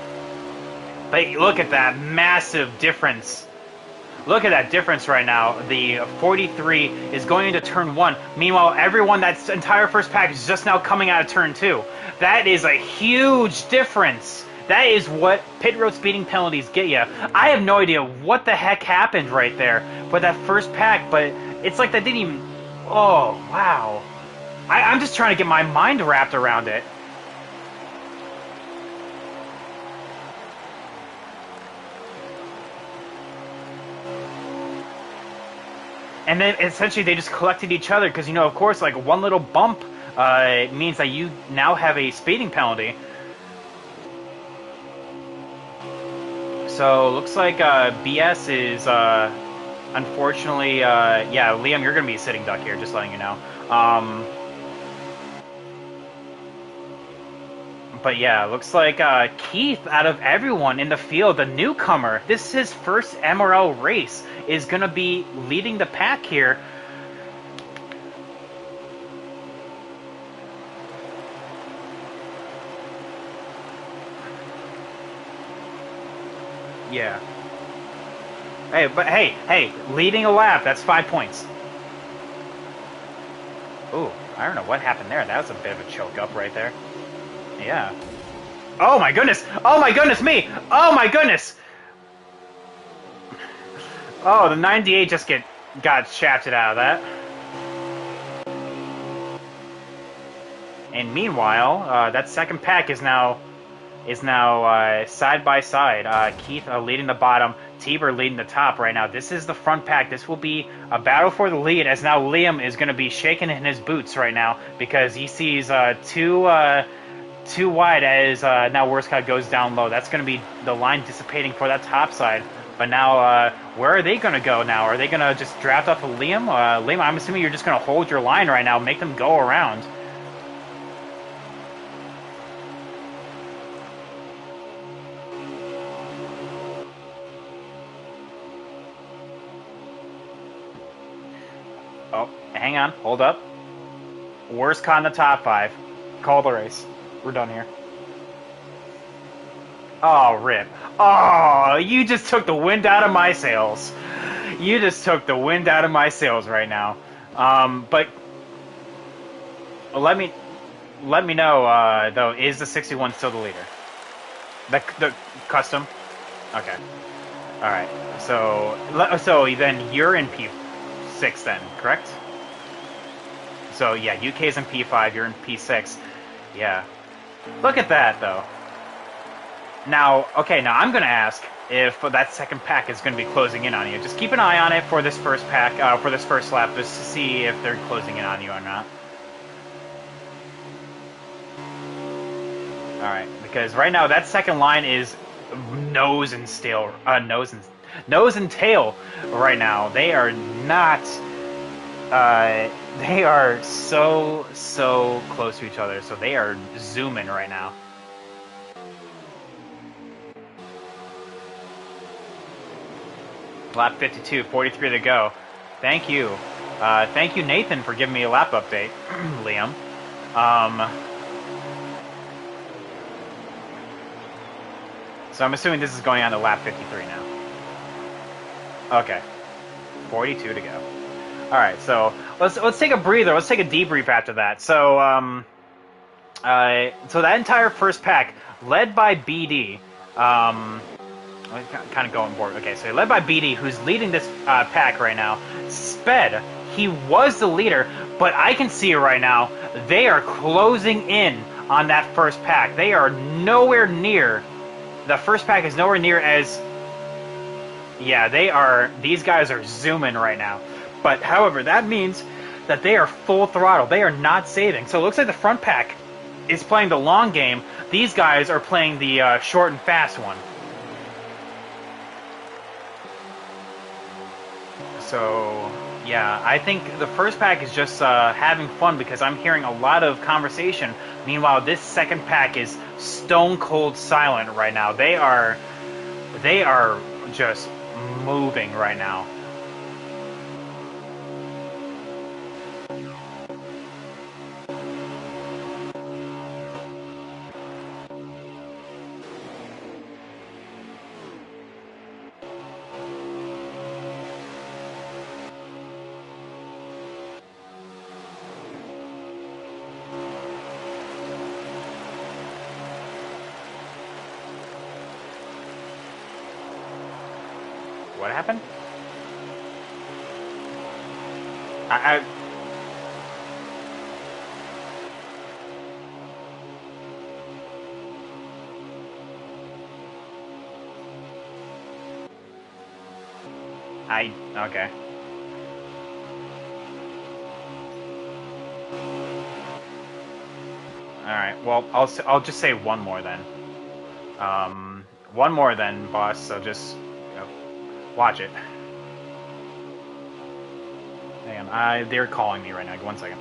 look at that massive difference. Look at that difference right now. The 43 is going into turn 1. Meanwhile, everyone, that entire first pack is just now coming out of turn 2. That is a huge difference. That is what pit road speeding penalties get you. I have no idea what the heck happened right there for that first pack, but it's like that didn't even... Oh, wow. I'm just trying to get my mind wrapped around it. And then essentially they just collected each other because, you know, of course, like one little bump means that you now have a speeding penalty. So looks like BS is unfortunately, yeah, Liam, you're going to be a sitting duck here, just letting you know. But yeah, looks like Keith, out of everyone in the field, the newcomer, this is his first MRL race, is going to be leading the pack here. Yeah. Hey, but hey, leading a lap, that's 5 points. Ooh, I don't know what happened there. That was a bit of a choke up right there. Yeah. Oh my goodness! Oh my goodness me! Oh my goodness! Oh, the 98 just got shafted out of that. And meanwhile, that second pack is now side by side. Keith leading the bottom, Tiber leading the top right now. This is the front pack. This will be a battle for the lead, as now Liam is going to be shaking in his boots right now because he sees two too wide as now Worst goes down low. That's going to be the line dissipating for that top side. But now, where are they going to go now? Are they going to just draft off of Liam? Liam, I'm assuming you're just going to hold your line right now, make them go around. Oh, hang on. Hold up. Worst in the top 5. Call the race. We're done here. Oh, rip. Oh, you just took the wind out of my sails. You just took the wind out of my sails right now. But let me know, though, is the 61 still the leader? The custom? Okay. All right. So then you're in P6 then, correct? So yeah, UK's in P5, you're in P6. Yeah. Look at that, though. Now, okay, now I'm going to ask if that second pack is going to be closing in on you. Just keep an eye on it for this first pack, for this first lap, just to see if they're closing in on you or not. All right, because right now that second line is nose and tail right now. They are not. They are so close to each other, so they are zooming right now. Lap 52, 43 to go. Thank you. Thank you, Nathan, for giving me a lap update, Liam. So I'm assuming this is going on to lap 53 now. Okay. 42 to go. Alright, so let's take a breather. Let's take a debrief after that. So, so that entire first pack, led by BD, kind of going forward. Okay, so led by BD, who's leading this pack right now. Sped, he was the leader, but I can see it right now. They are closing in on that first pack. They are nowhere near. The first pack is nowhere near as. Yeah, they are. These guys are zooming right now. But however, that means that they are full throttle. They are not saving. So it looks like the front pack is playing the long game. These guys are playing the short and fast one. So, yeah, I think the first pack is just having fun because I'm hearing a lot of conversation. Meanwhile, this second pack is stone cold silent right now. They are just moving right now. What happened? Okay. All right. Well, I'll just say one more then. One more then, boss. So just watch it. Hang on. They're calling me right now. 1 second.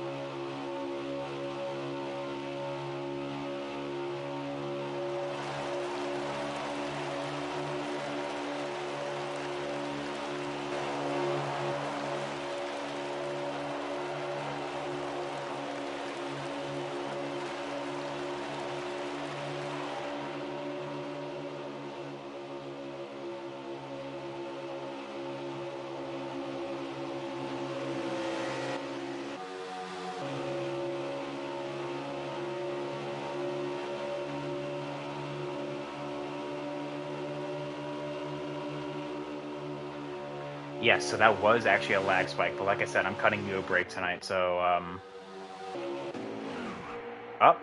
Yes, so that was actually a lag spike, but like I said, I'm cutting you a break tonight, so, Oh,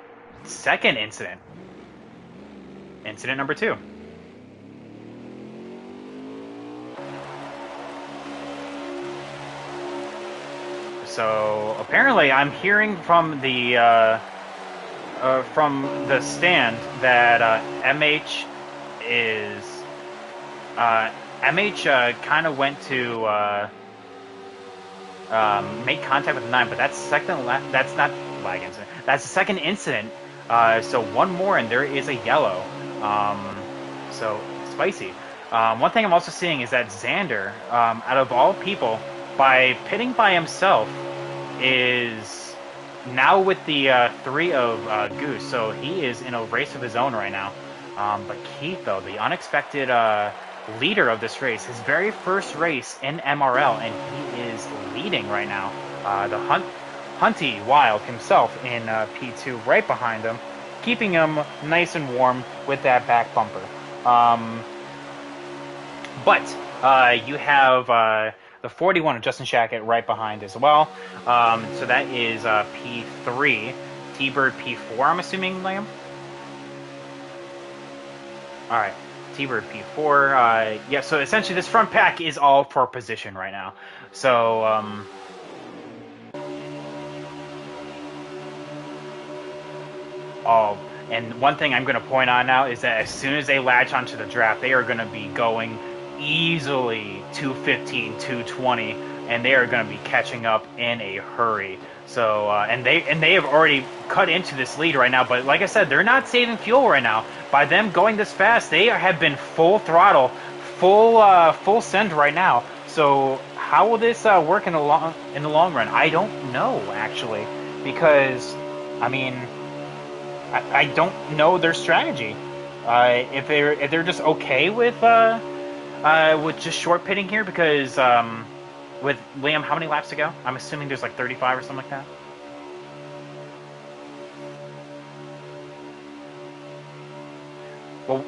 second incident. Incident number 2. So, apparently I'm hearing from the, from the stand that is uh, MH kind of went to make contact with the 9, but that's that's not lag incident. That's the second incident. So one more, and there is a yellow. So spicy. One thing I'm also seeing is that Xander, out of all people, by pitting by himself, is now with the 3 of Goose. So he is in a race of his own right now. But Keith, though, the unexpected leader of this race, his very first race in MRL, and he is leading right now. The Hunty Wild himself in P2 right behind him, keeping him nice and warm with that back bumper. But you have the 41 of Justin Shackett right behind as well. So that is P3. T-Bird P4, I'm assuming, Liam? All right. T-Bird P4. Yeah, so essentially this front pack is all for position right now. So, oh, and one thing I'm going to point on now is that as soon as they latch onto the draft, they are going to be going easily 215, 220, and they are going to be catching up in a hurry. So, and they have already cut into this lead right now, but like I said, they're not saving fuel right now. By them going this fast, they have been full throttle, full send right now. So, how will this work in the long run? I don't know, actually, because I mean, I don't know their strategy. If they're just okay with just short pitting here, because with Liam, how many laps to go? I'm assuming there's like 35 or something like that. Well,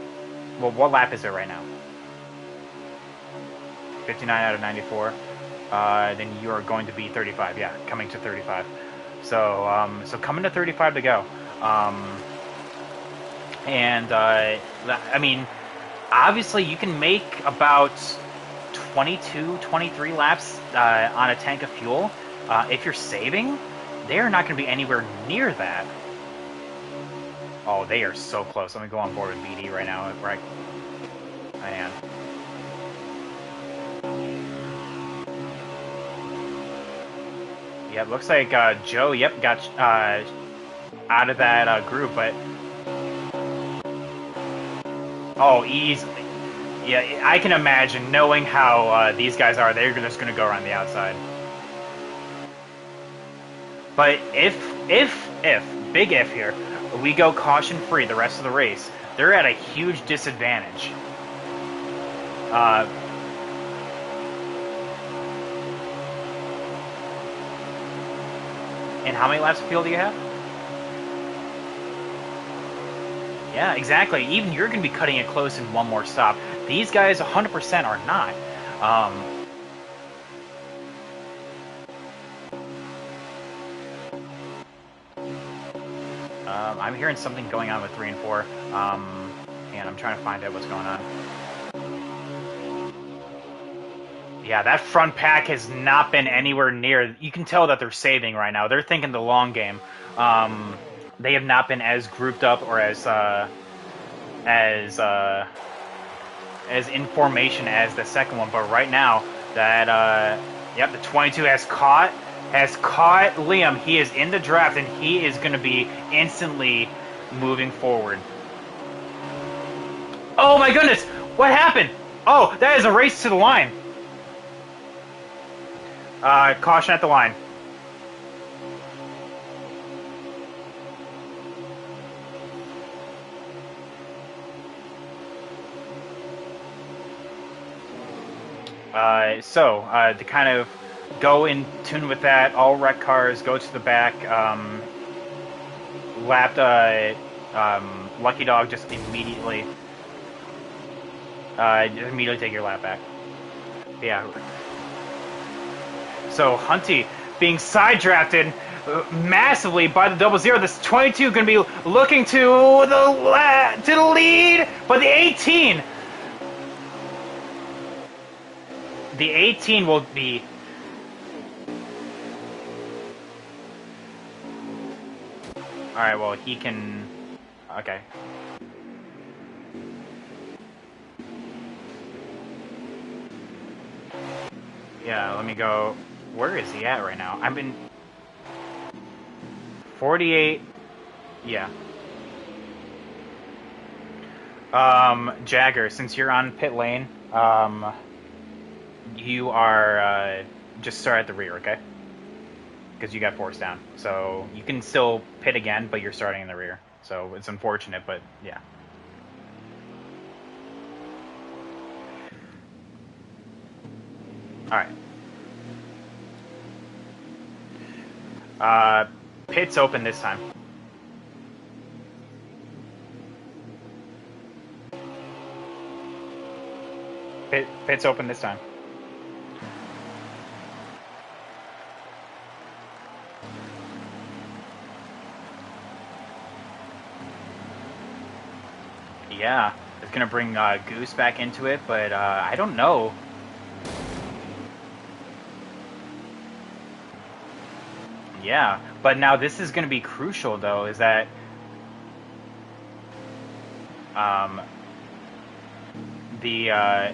what lap is it right now? 59 out of 94. Then you are going to be 35. Yeah, coming to 35. So so coming to 35 to go. I mean, obviously you can make about 22, 23 laps on a tank of fuel. If you're saving, they are not going to be anywhere near that. Oh, they are so close. Let me go on board with BD right now. Right, I am. Yeah, it looks like Joe, yep, got out of that group, but oh, easily. Yeah, I can imagine, knowing how these guys are, they're just going to go around the outside. But if, big if here, we go caution-free the rest of the race, they're at a huge disadvantage. And how many laps of fuel do you have? Yeah, exactly. Even you're going to be cutting it close in one more stop. These guys 100% are not. I'm hearing something going on with 3 and 4, and I'm trying to find out what's going on. Yeah, that front pack has not been anywhere near. You can tell that they're saving right now. They're thinking the long game. They have not been as grouped up or as in formation as the second one. But right now, that yep, the 22 has caught Liam. He is in the draft, and he is going to be instantly moving forward. Oh my goodness! What happened? Oh, that is a race to the line. Caution at the line. To kind of go in tune with that, all wreck cars go to the back. Lucky Dog just immediately take your lap back. Yeah. So Hunty being side drafted massively by the 00. This 22 going to be looking to the lead, but the 18. The 18 will be. Alright, well, he can... Okay. Yeah, let me go... Where is he at right now? I'm in... 48... Yeah. Jagger, since you're on pit lane, you are, just start at the rear, okay? Because you got forced down. So you can still pit again, but you're starting in the rear. So it's unfortunate, but yeah. Alright. Pit's open this time. Pit's open this time. Yeah, it's gonna bring Goose back into it, but I don't know. Yeah, but now this is gonna be crucial though, is that the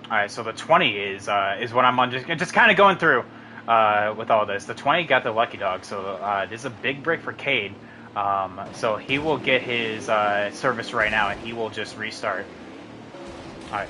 Alright, so the 20 is what I'm on just kind of going through with all this. The 20 got the lucky dog, so this is a big break for Cade. So he will get his service right now, and he will just restart. All right.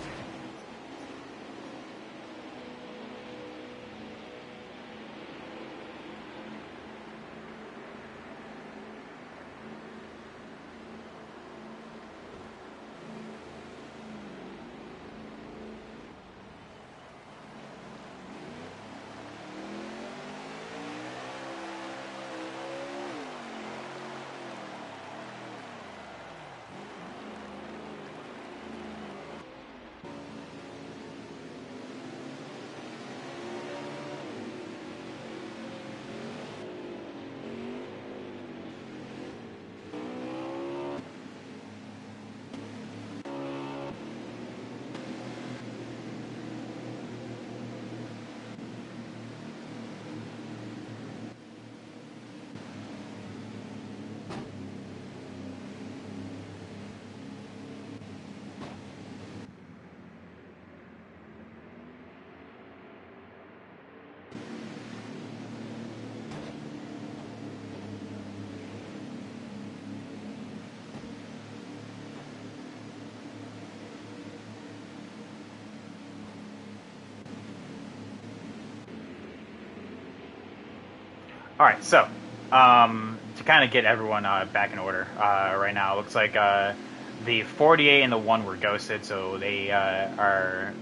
All right, so to kind of get everyone back in order right now, it looks like the 48 and the 1 were ghosted, so they are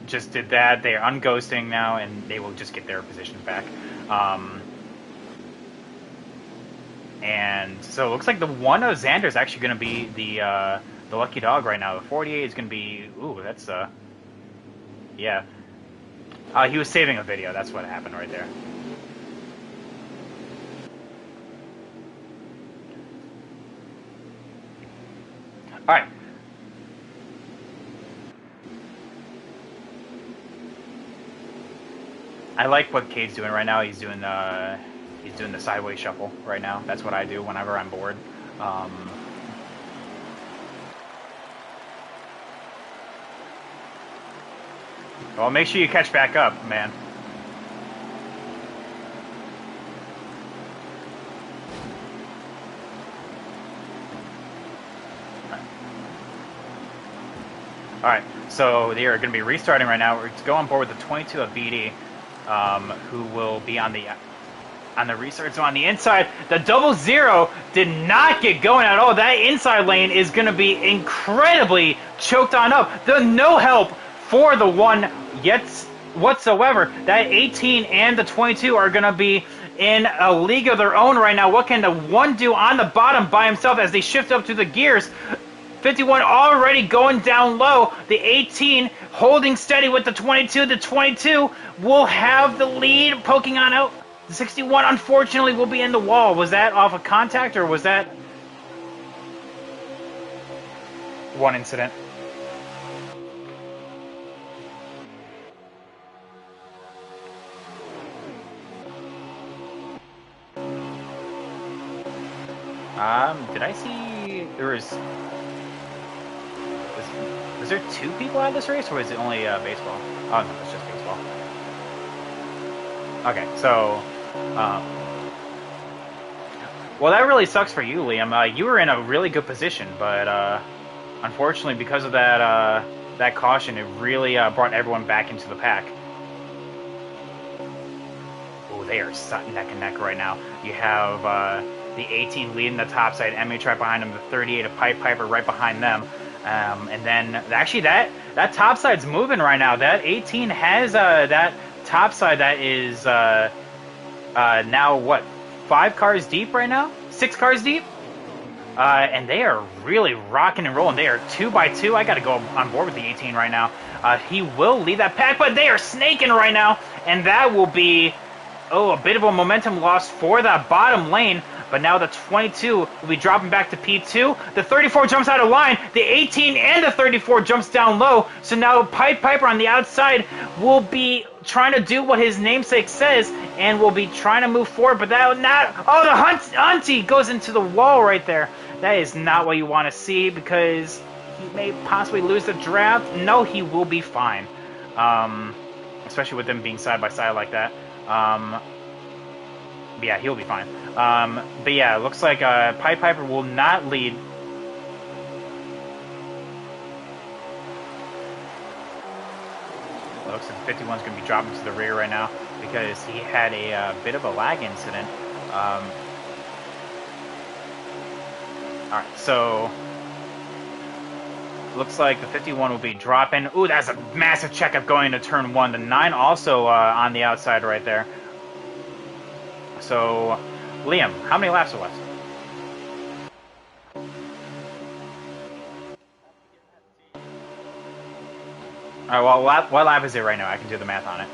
just did that. They are unghosting now, and they will just get their positions back. And so it looks like the 1 of Xander is actually going to be the lucky dog right now. The 48 is going to be that's yeah. He was saving a video. That's what happened right there. All right. I like what Cade's doing right now. He's doing the sideways shuffle right now. That's what I do whenever I'm bored. Well, make sure you catch back up, man. All right, so they are going to be restarting right now. We're to go on board with the 22 of BD, who will be on the restart. So on the inside, the 00 did not get going at all. That inside lane is going to be incredibly choked on up. The no help for the 1 yet whatsoever. That 18 and the 22 are going to be in a league of their own right now. What can the 1 do on the bottom by himself as they shift up to the gears? 51 already going down low. The 18 holding steady with the 22. The 22 will have the lead poking on out. The 61 unfortunately will be in the wall. Was that off of contact or was that... one incident. Did I see there was there two people out of this race, or was it only baseball? Oh no, it's just baseball. Okay, so, um, well, that really sucks for you, Liam. You were in a really good position, but unfortunately, because of that caution, it really brought everyone back into the pack. Oh, they are neck and neck right now. You have the 18 leading the top side, MH right behind them, the 38 of Piper right behind them. And then actually that top side's moving right now. That 18 has that top side that is now what, 5 cars deep right now? 6 cars deep? And they are really rocking and rolling. They are 2 by 2. I got to go on board with the 18 right now. He will lead that pack, but they are snaking right now, and that will be a bit of a momentum loss for that bottom lane. But now the 22 will be dropping back to P2. The 34 jumps out of line. The 18 and the 34 jumps down low. So now Piper on the outside will be trying to do what his namesake says and will be trying to move forward. But that not. Oh, the Hunty goes into the wall right there. That is not what you want to see, because he may possibly lose the draft. No, he will be fine. Especially with them being side by side like that. Yeah, he'll be fine. But yeah, it looks like Piper will not lead. It looks like 51's going to be dropping to the rear right now because he had a bit of a lag incident. Alright, so looks like the 51 will be dropping. Ooh, that's a massive checkup going into turn 1. The 9 also on the outside right there. So, Liam, how many laps are left? Alright, well, what lap is it right now? I can do the math on it.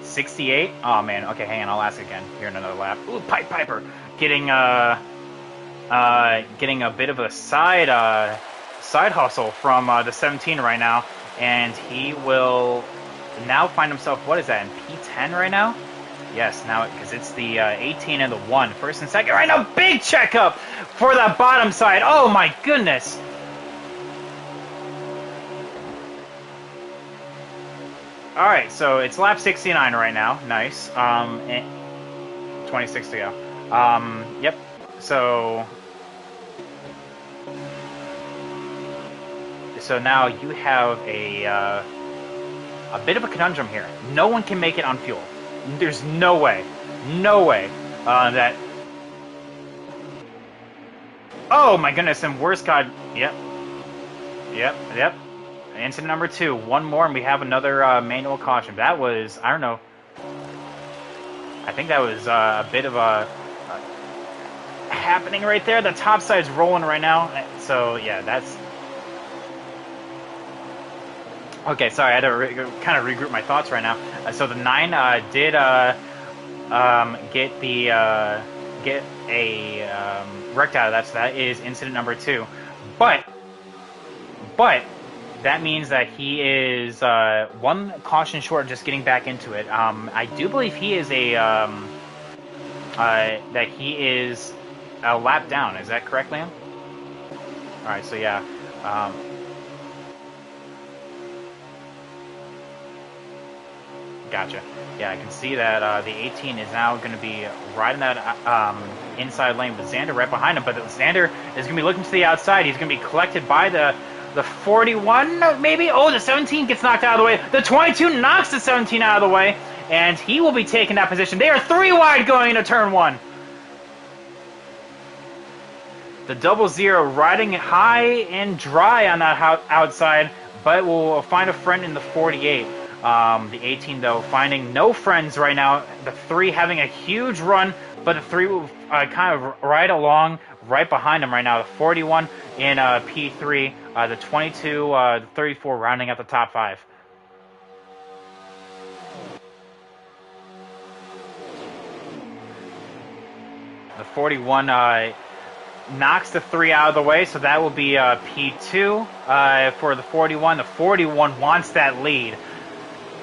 68? Oh, man. Okay, hang on. I'll ask again here in another lap. Ooh, Piper getting getting a bit of a side hustle from the 17 right now, and he will now find himself, what is that, in P10 right now? Yes, now, because it's the 18 and the 1, first and second right now. Big checkup for the bottom side. Oh my goodness. All right, so it's lap 69 right now. Nice. 26 to go. Yep. So now you have a bit of a conundrum here. No one can make it on fuel. There's no way that. Oh my goodness! And worst God. Yep. Incident number 2. One more, and we have another manual caution. That was, I don't know. I think that was a bit of a happening right there. The top side's rolling right now. So yeah, that's. Okay, sorry, I had to kind of regroup my thoughts right now. So the 9 did get a wrecked out of that, so that is incident number 2. But that means that he is 1 caution short of just getting back into it. I do believe he is that he is a lap down. Is that correct, Liam? All right, so yeah. Gotcha. Yeah, I can see that the 18 is now going to be right in that inside lane with Xander right behind him. But Xander is going to be looking to the outside. He's going to be collected by the 41, maybe? Oh, the 17 gets knocked out of the way. The 22 knocks the 17 out of the way. And he will be taking that position. They are 3 wide going into turn 1. The 00 riding high and dry on that outside, but will find a friend in the 48. The 18, though, finding no friends right now. The 3 having a huge run, but the 3 will kind of ride along right behind him right now. The 41 in P3, the 22, the 34 rounding out the top 5. The 41 knocks the 3 out of the way, so that will be P2 for the 41. The 41 wants that lead.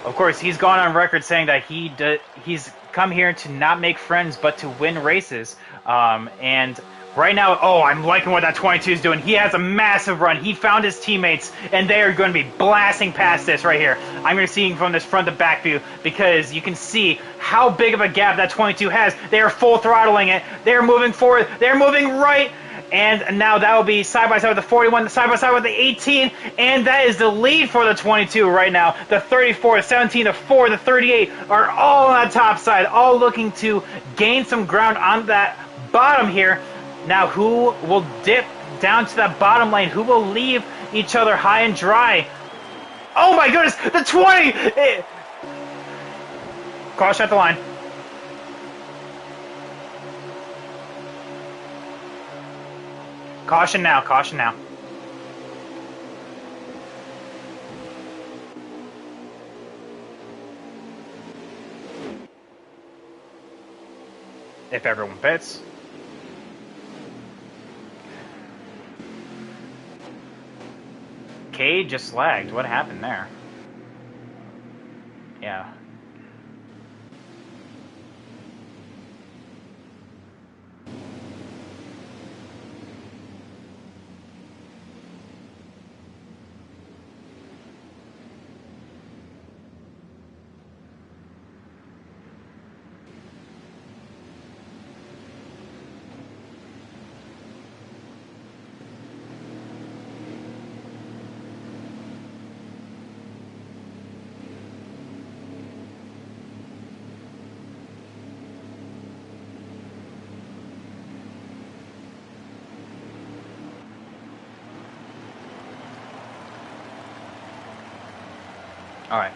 Of course, he's gone on record saying that he's come here to not make friends, but to win races. And right now, oh, I'm liking what that 22 is doing. He has a massive run. He found his teammates, and they are going to be blasting past this right here. I'm going to see him from this front to back view because you can see how big of a gap that 22 has. They are full throttling it. They're moving forward. They're moving right. And now that will be side by side with the 41, side by side with the 18, and that is the lead for the 22 right now. The 34, the 17, the 4, the 38 are all on the top side, all looking to gain some ground on that bottom here. Now, who will dip down to that bottom lane? Who will leave each other high and dry? Oh my goodness, the 20! Caution at the line. Caution now, caution now. If everyone pits. Cade just lagged. What happened there? Yeah. All right.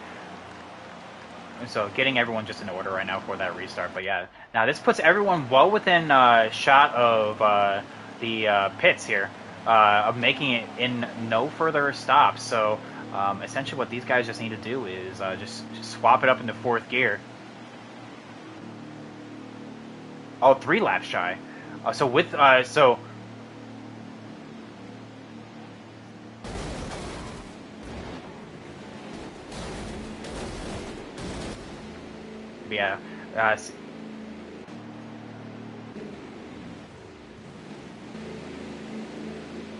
So getting everyone just in order right now for that restart. But yeah, now this puts everyone well within shot of the pits here, of making it in no further stops. So essentially what these guys just need to do is just swap it up into fourth gear. Oh, 3 laps shy. So with so. Yeah.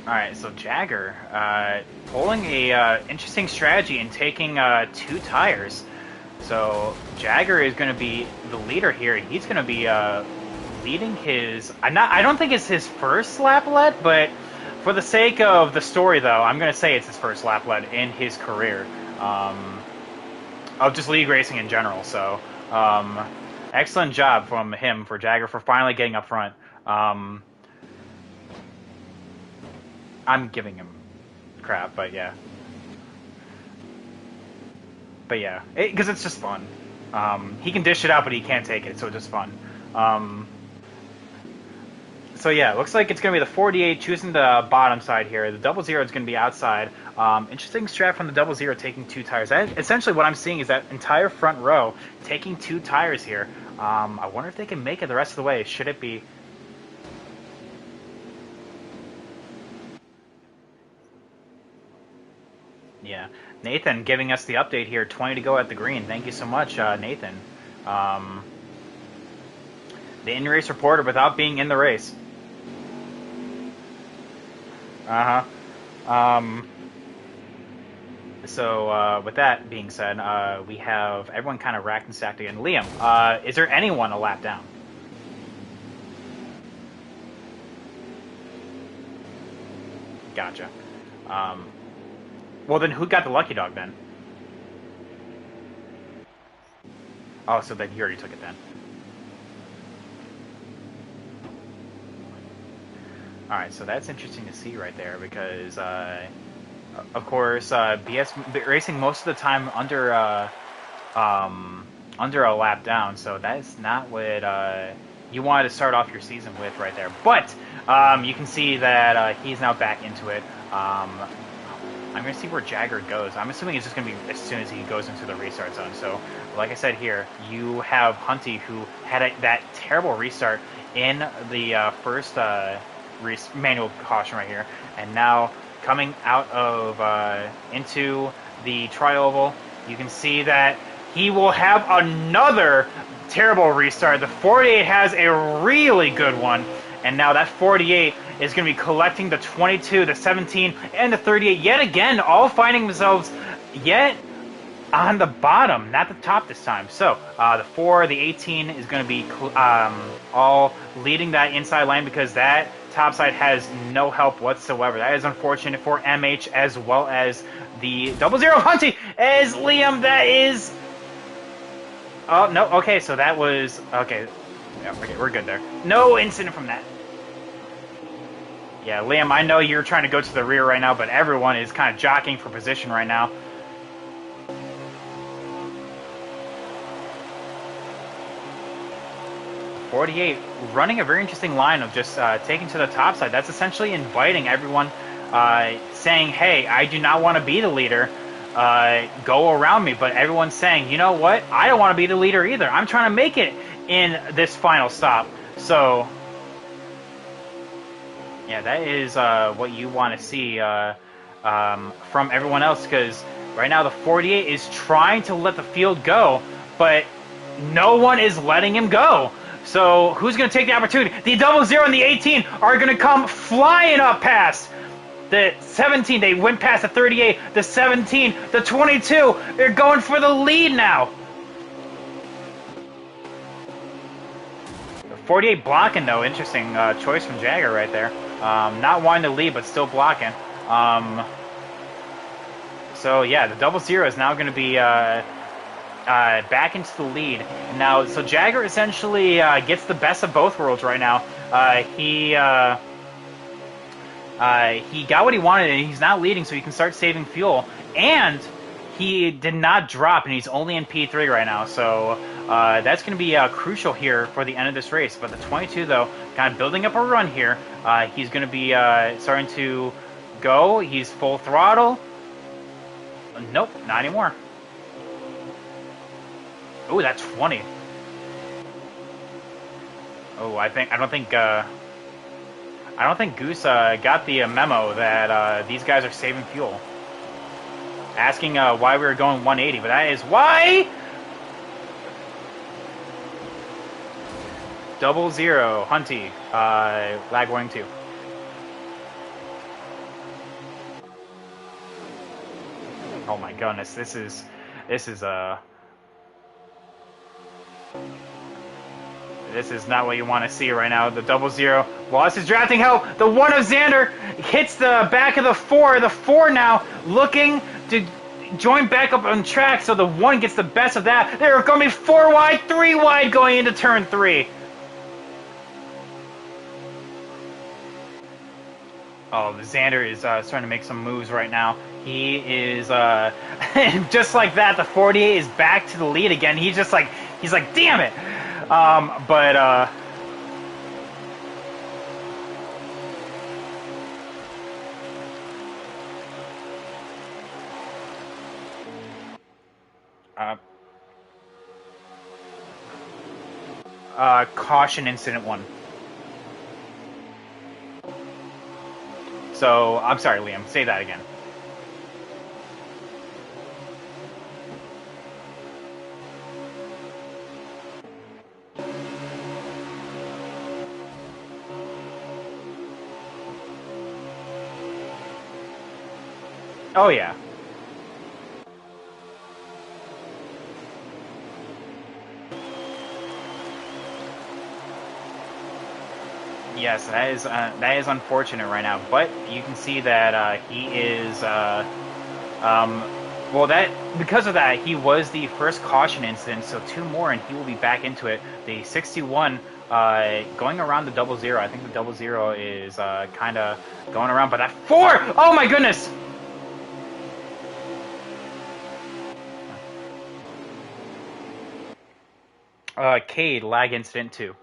Alright, so Jagger pulling a interesting strategy and taking 2 tires. So Jagger is going to be the leader here. He's going to be leading his... I don't think it's his first lap lead, but for the sake of the story, though, I'm going to say it's his first lap lead in his career. Of just league racing in general, so... excellent job from him, for Jagger, for finally getting up front. I'm giving him crap, but yeah. But yeah, because it's just fun. He can dish it out, but he can't take it, so it's just fun. So yeah, looks like it's going to be the 48 choosing the bottom side here. The 00 is going to be outside. Interesting strat from the 00 taking 2 tires. Essentially what I'm seeing is that entire front row taking 2 tires here. I wonder if they can make it the rest of the way. Should it be... Yeah. Nathan giving us the update here. 20 to go at the green. Thank you so much, Nathan. The in-race reporter without being in the race. So with that being said, we have everyone kind of racked and stacked again. Liam, is there anyone a lap down? Gotcha. Well, then who got the lucky dog then? Oh, so then you already took it then. Alright, so that's interesting to see right there because, of course, BS racing most of the time under a lap down, so that is not what you wanted to start off your season with right there. But you can see that he's now back into it. I'm going to see where Jagger goes. I'm assuming it's just going to be as soon as he goes into the restart zone. So, like I said here, you have Hunty, who had that terrible restart in the first manual caution right here. And now coming out of into the tri-oval, you can see that he will have another terrible restart. The 48 has a really good one, and now that 48 is going to be collecting the 22, the 17, and the 38 yet again, all finding themselves yet on the bottom, not the top this time. So the 4, the 18 is going to be all leading that inside lane because that top side has no help whatsoever. That is unfortunate for MH as well as the 00 Hunty as Liam. That is... Oh, no. Okay, so that was... Okay. Yeah, okay, we're good there. No incident from that. Yeah, Liam, I know you're trying to go to the rear right now, but everyone is kind of jockeying for position right now. .48 running a very interesting line of just taking to the top side. That's essentially inviting everyone, saying, hey, I do not want to be the leader. Go around me. But everyone's saying, you know what? I don't want to be the leader either. I'm trying to make it in this final stop. So, yeah, that is what you want to see from everyone else, because right now the 48 is trying to let the field go, but no one is letting him go. So who's going to take the opportunity? The 00 and the 18 are going to come flying up past the 17. They went past the 38, the 17, the 22. They're going for the lead now. The 48 blocking, though. Interesting choice from Jagger right there. Not wanting to lead, but still blocking. So, yeah, the 00 is now going to be... back into the lead now. So Jagger essentially gets the best of both worlds right now. He got what he wanted, and he's not leading, so he can start saving fuel. And he did not drop, and he's only in P3 right now. So that's going to be crucial here for the end of this race. But the 22, though, kind of building up a run here. He's going to be starting to go. He's full throttle. Nope, not anymore. Oh, that's 20. Oh, I don't think Goose got the memo that these guys are saving fuel. Asking why we were going 180, but that is why. 00 Hunty, lag warning 2. Oh my goodness, this is This is not what you want to see right now. The 00 lost his drafting help. The 1 of Xander hits the back of the 4. The 4 now looking to join back up on track, so the 1 gets the best of that. They're going to be 4 wide, 3 wide going into turn 3. Oh, Xander is starting to make some moves right now. He is, just like that, the 48 is back to the lead again. He's like, damn it. Caution incident 1. So, I'm sorry, Liam, say that again. Oh, yeah. Yes, that is unfortunate right now, but you can see that he is, well, because of that, he was the first caution incident, so 2 more and he will be back into it. The 61 going around the 00. I think the 00 is kind of going around, but that 4! Oh my goodness! Cade, lag incident 2.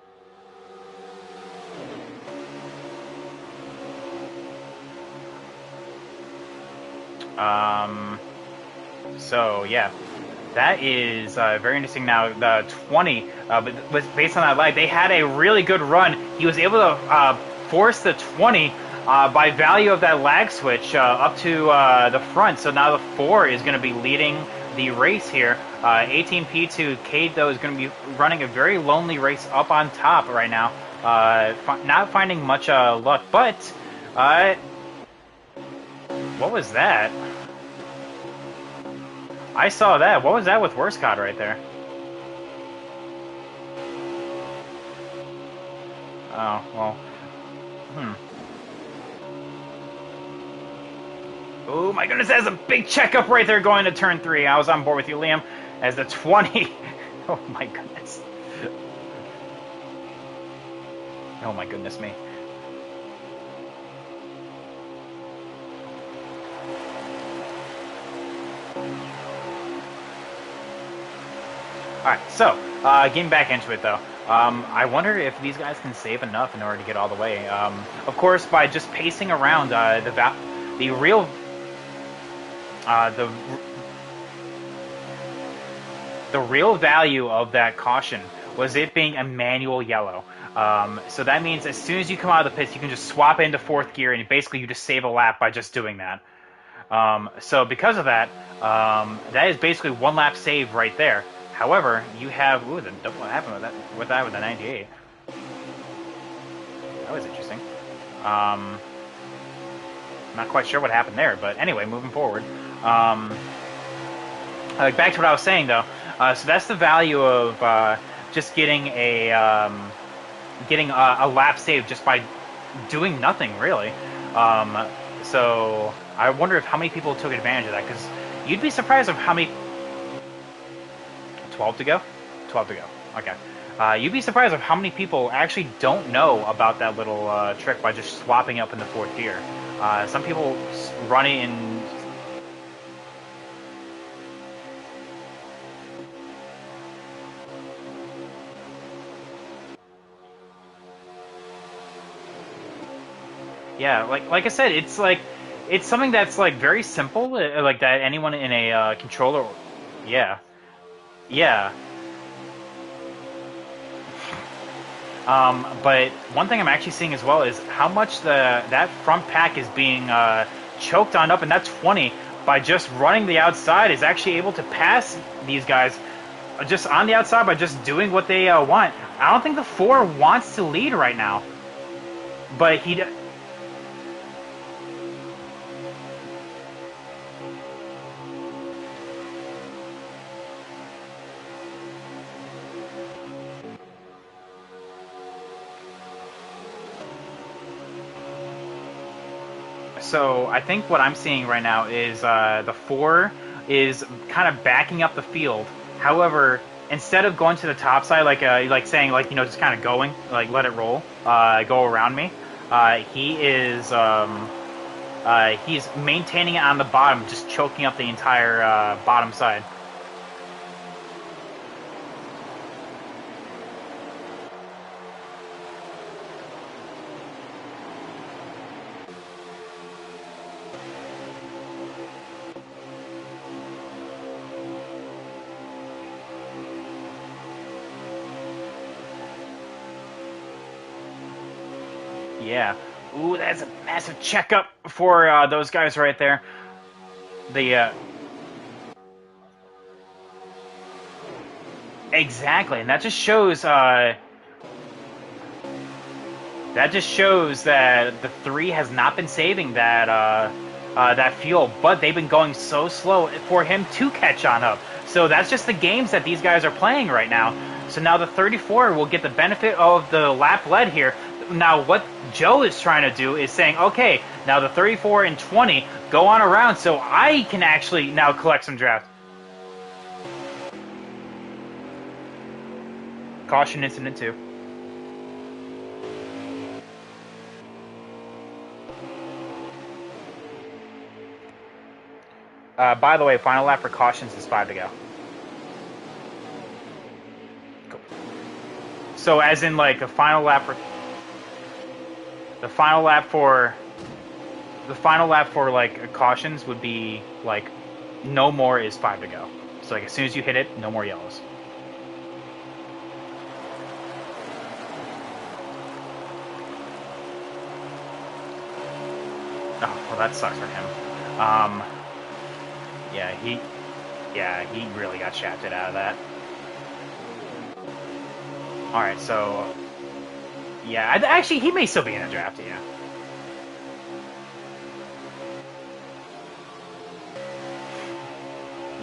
So yeah, that is very interesting. Now the 20, but based on that lag, they had a really good run. He was able to forced the 20 by value of that lag switch up to the front. So now the 4 is going to be leading the race here. 18P2 Cade, though, is going to be running a very lonely race up on top right now. Not finding much luck, but what was that? I saw that. What was that with Worscott right there? Oh, well. Oh my goodness, that's a big checkup right there going to turn 3. I was on board with you, Liam, as the 20. Oh my goodness. Oh my goodness me. Alright, so, getting back into it though. I wonder if these guys can save enough in order to get all the way. Of course, by just pacing around the real value of that caution was it being a manual yellow. So that means as soon as you come out of the pits, you can just swap into 4th gear, and basically you just save a lap by just doing that. So because of that, that is basically 1 lap save right there. However, you have what happened with that with the 98. That was interesting. Not quite sure what happened there, but anyway, moving forward. Back to what I was saying though. So that's the value of just getting a lap save just by doing nothing really. So I wonder how many people took advantage of that, because you'd be surprised of how many. 12 to go? 12 to go. Okay. You'd be surprised of how many people actually don't know about that little trick by just swapping up in the 4th gear. Some people run it in. Yeah, like I said, it's something that's like very simple, like that anyone in a controller. Yeah. Yeah. But one thing I'm actually seeing as well is how much that front pack is being choked on up, and that 20 by just running the outside is actually able to pass these guys just on the outside by just doing what they want. I don't think the 4 wants to lead right now, but he. So I think what I'm seeing right now is the 4 is kind of backing up the field. However, instead of going to the top side, like saying just kind of going, like let it roll, go around me, he is he's maintaining it on the bottom, just choking up the entire bottom side. Yeah. Ooh, that's a massive checkup for those guys right there. Exactly, and that just shows that the 3 has not been saving that fuel, but they've been going so slow for him to catch on up. So that's just the games that these guys are playing right now. So now the 34 will get the benefit of the lap lead here. Now what Joe is trying to do is saying, okay, now the 34 and 20 go on around so I can actually now collect some draft. Caution incident 2. By the way, final lap for cautions is 5 to go. Cool. So as in like a final lap for like cautions would be like no more is 5 to go. So like as soon as you hit it, no more yellows. Oh, well, that sucks for him. Um, yeah, he really got shafted out of that. All right, so yeah, actually, he may still be in the draft. Yeah.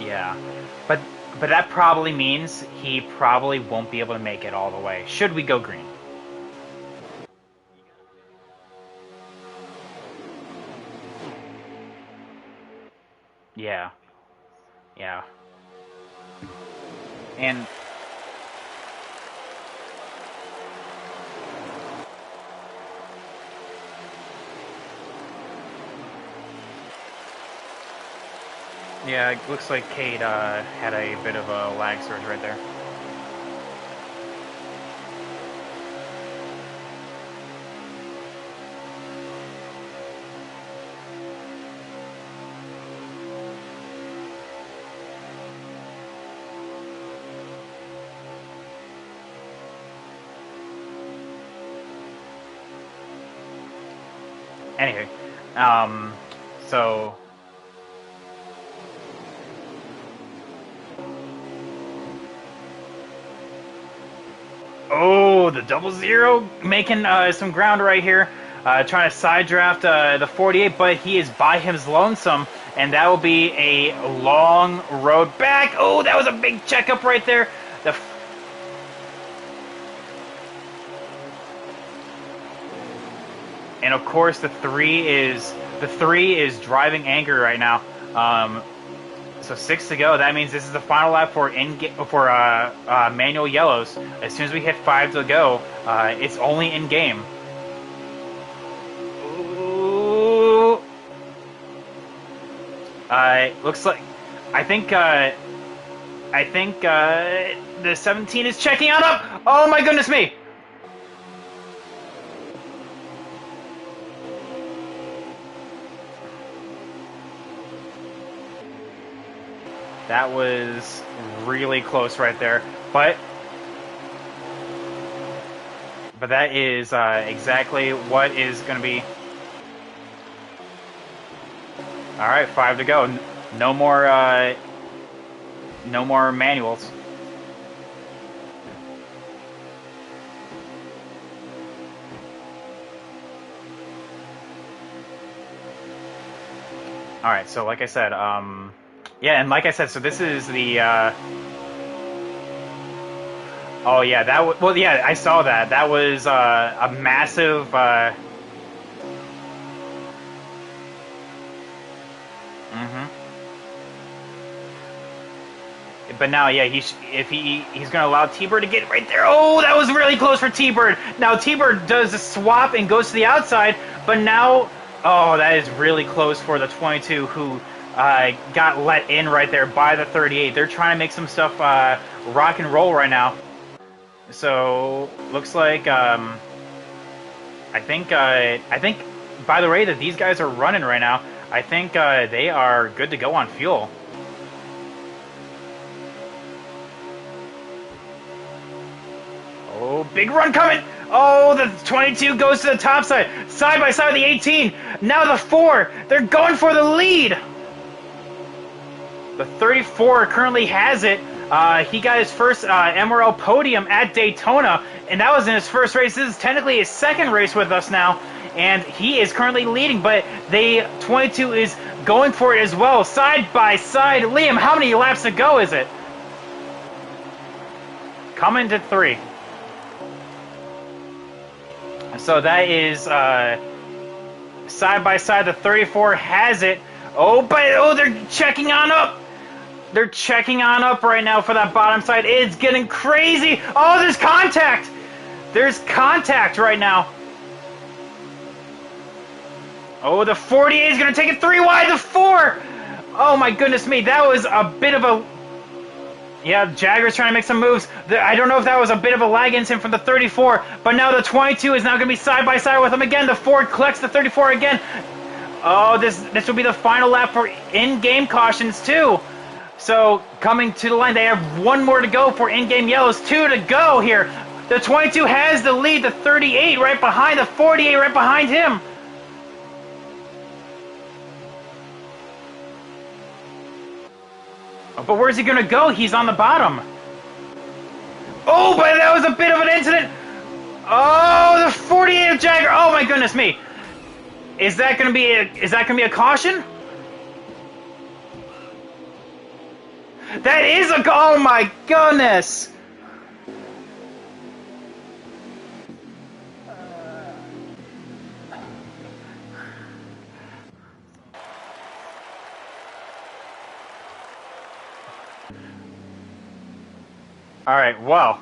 Yeah, but that probably means he probably won't be able to make it all the way. Should we go green? Yeah, yeah, and yeah, it looks like Cade had a bit of a lag surge right there. Anyway, so oh, the double zero making some ground right here. Trying to side draft the 48, but he is by his lonesome, and that will be a long road back. Oh, that was a big checkup right there. The and of course the three is driving anger right now. So 6 to go. That means this is the final lap for manual yellows. As soon as we hit 5 to go, it's only in game. Ooh. Looks like I think the 17 is checking on up. Oh my goodness me! That was really close right there, but that is exactly what is going to be. All right, 5 to go. No more manuals. All right, so like I said, yeah, and like I said, so this is the. Oh yeah, well, yeah, I saw that. That was a massive. But now, yeah, he's gonna allow T-Bird to get right there. Oh, that was really close for T-Bird. Now T-Bird does a swap and goes to the outside, but now, oh, that is really close for the 22 who got let in right there by the 38. They're trying to make some stuff rock and roll right now. So looks like I think by the way that these guys are running right now, I think they are good to go on fuel. Oh, big run coming! Oh, the 22 goes to the top side by side with the 18. Now the 4, they're going for the lead. The 34 currently has it. He got his first MRL podium at Daytona, and that was in his first race. This is technically his second race with us now, and he is currently leading, but the 22 is going for it as well, side by side. Liam, how many laps to go is it? Coming to 3. So that is side by side. The 34 has it. Oh, but they're checking on up. They're checking on up right now for that bottom side. It's getting crazy. Oh, there's contact. There's contact right now. Oh, the 48 is going to take it 3 wide. The 4. Oh, my goodness me. That was a bit of a... Yeah, Jagger's trying to make some moves. I don't know if that was a bit of a lag incident from the 34, but now the 22 is now going to be side by side with him again. The Ford collects the 34 again. Oh, this will be the final lap for in-game cautions too. So coming to the line, they have 1 more to go for in-game yellows. 2 to go here. The 22 has the lead. The 38 right behind. The 48 right behind him. But where's he gonna go? He's on the bottom. Oh, but that was a bit of an incident. Oh, the 48 of Jagger. Oh my goodness me. Is that gonna be a caution? That is a, oh my goodness. All right, well.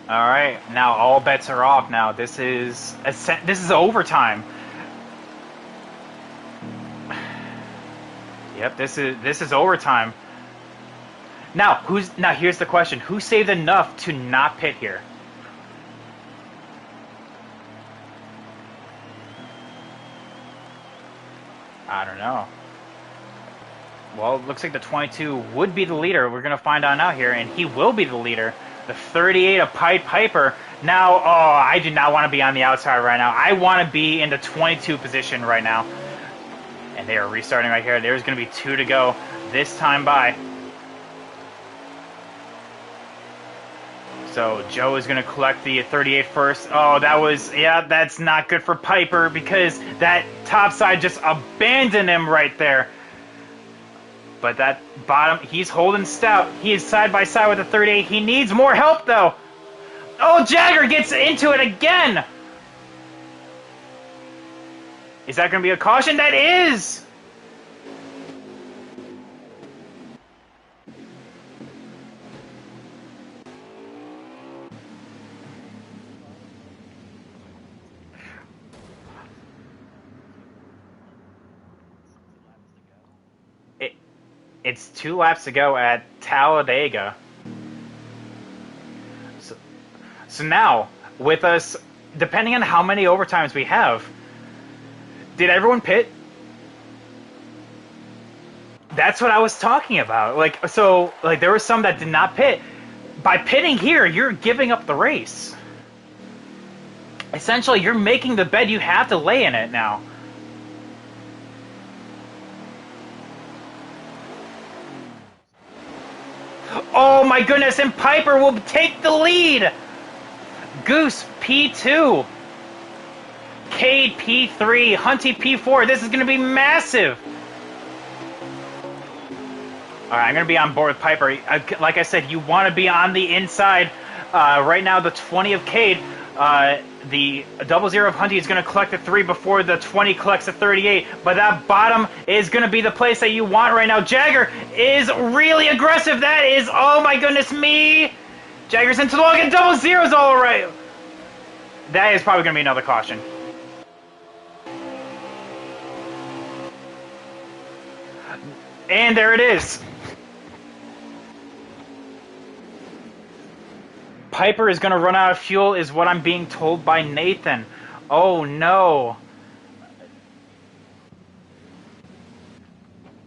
All right, now all bets are off. Now this is overtime. Yep, this is overtime. Now here's the question: who saved enough to not pit here? I don't know. Well, it looks like the 22 would be the leader. We're going to find out now here, and he will be the leader. The 38 of Pied Piper. Now, oh, I do not want to be on the outside right now. I want to be in the 22 position right now. And they are restarting right here. There's going to be 2 to go this time by. So Joe is going to collect the 38 first. Oh, that's not good for Piper because that top side just abandoned him right there. But that bottom, he's holding stout. He is side by side with the 38. He needs more help, though. Oh, Jagger gets into it again. Is that going to be a caution? That is. It's 2 laps to go at Talladega. So now, with us, depending on how many overtimes we have, did everyone pit? That's what I was talking about. Like there were some that did not pit. By pitting here, you're giving up the race. Essentially, you're making the bed you have to lay in it now. Oh my goodness, and Piper will take the lead! Goose, P2. Cade, P3. Hunty, P4. This is going to be massive! Alright, I'm going to be on board with Piper. Like I said, you want to be on the inside. Right now, the 20 of Cade. The 00 of Hunty is going to collect the 3 before the 20 collects the 38. But that bottom is going to be the place that you want right now. Jagger is really aggressive. That is, oh my goodness me. Jagger's into the log and 00's all right. That is probably going to be another caution. And there it is. Piper is going to run out of fuel is what I'm being told by Nathan. Oh, no.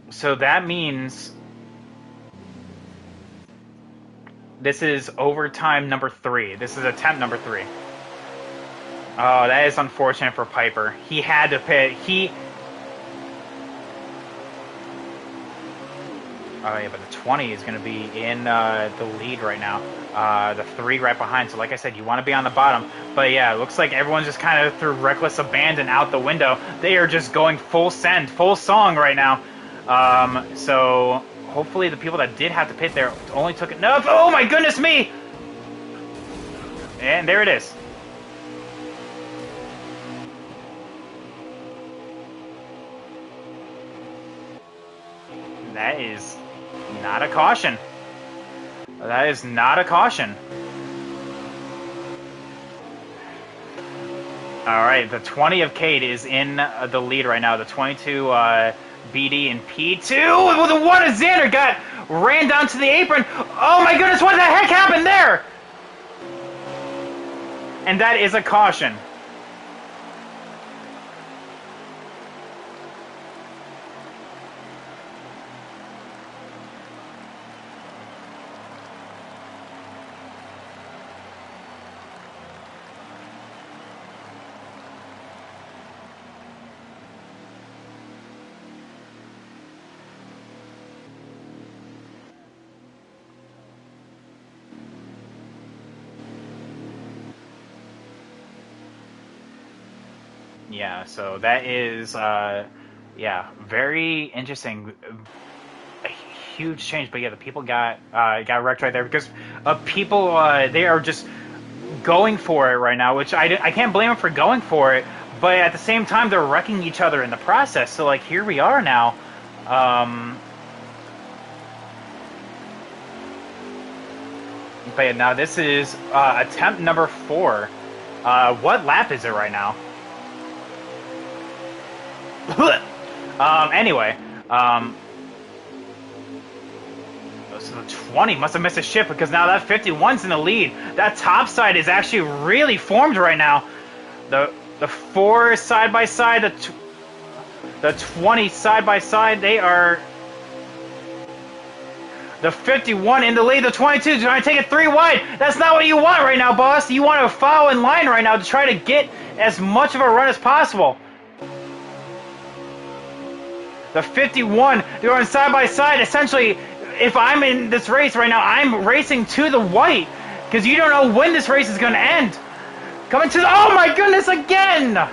So that means this is overtime number 3. This is attempt number 3. Oh, that is unfortunate for Piper. He had to pit. Oh, yeah, but the 20 is going to be in the lead right now. The 3 right behind. So, like I said, you want to be on the bottom. But, yeah, it looks like everyone just kind of threw reckless abandon out the window. They are just going full send, full song right now. So, hopefully the people that did have to pit there only took enough. Oh, my goodness me! And there it is. That is not a caution. That is not a caution. All right, the 20 of Cade is in the lead right now. The 22 BD and P2. Well, the 1 of Xander ran down to the apron. Oh my goodness, what the heck happened there? And that is a caution. Yeah, so that is, yeah, very interesting. A huge change, but yeah, the people got wrecked right there because people they are just going for it right now, which I can't blame them for going for it, but at the same time they're wrecking each other in the process. So like here we are now. Um, but yeah, now this is attempt number 4. What lap is it right now? Anyway, um, so the 20 must have missed a shift because now that 51's in the lead. That top side is actually really formed right now. The 4 side by side, the 20 side by side, they are the 51 in the lead. The 22 trying to take it 3 wide. That's not what you want right now, boss. You want to follow in line right now to try to get as much of a run as possible. The 51, they're going side by side. Essentially, if I'm in this race right now, I'm racing to the white because you don't know when this race is going to end. Coming to the, oh my goodness, again!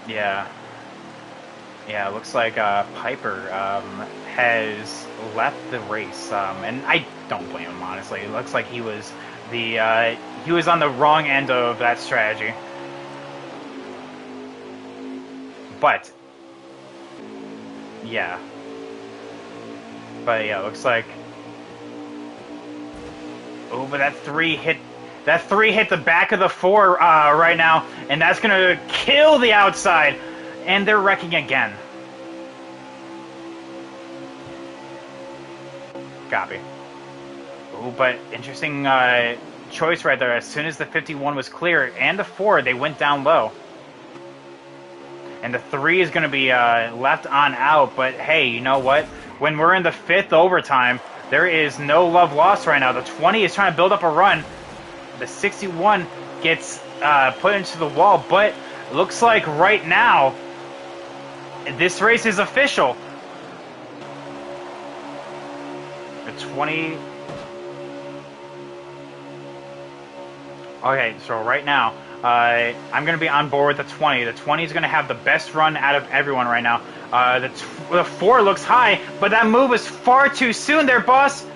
Yeah. Yeah, it looks like Piper has left the race, and I don't blame him honestly. It looks like he was on the wrong end of that strategy. But yeah, but yeah, it looks like oh, but that 3 hit the back of the 4 right now, and that's gonna kill the outside, and they're wrecking again. Copy. Ooh, but interesting choice right there. As soon as the 51 was clear and the 4, they went down low. And the 3 is going to be left on out. But hey, you know what? When we're in the 5th overtime, there is no love lost right now. The 20 is trying to build up a run. The 61 gets put into the wall. But looks like right now, this race is official. The 20. Okay, so right now, I'm going to be on board with the 20. The 20 is going to have the best run out of everyone right now. The 4 looks high, but that move was far too soon there, boss.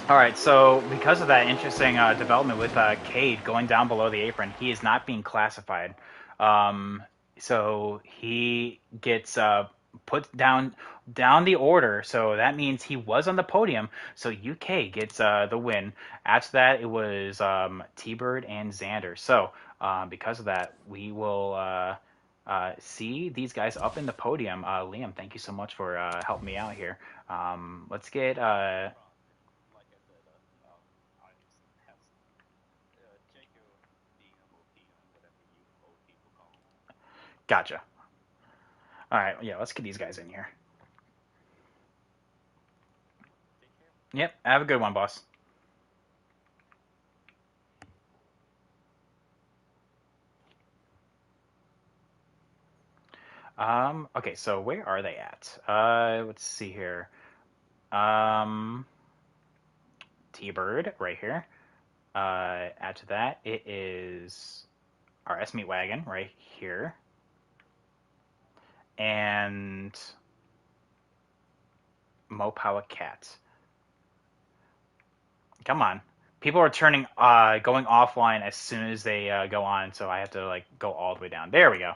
All right, so because of that interesting development with Cade going down below the apron, he is not being classified. Um, so he gets put down down the order, so that means he was on the podium. So UK gets the win. After that, it was T-Bird and Xander. So because of that, we will see these guys up in the podium. Liam, thank you so much for helping me out here. Let's get gotcha. All right, yeah, let's get these guys in here. Yep, have a good one, boss. Okay, so where are they at? Let's see here. Um, T-Bird right here. After that, it is our S Meat Wagon right here, and Mopawa Cat. Come on, people are going offline as soon as they go on, so I have to like go all the way down. There we go.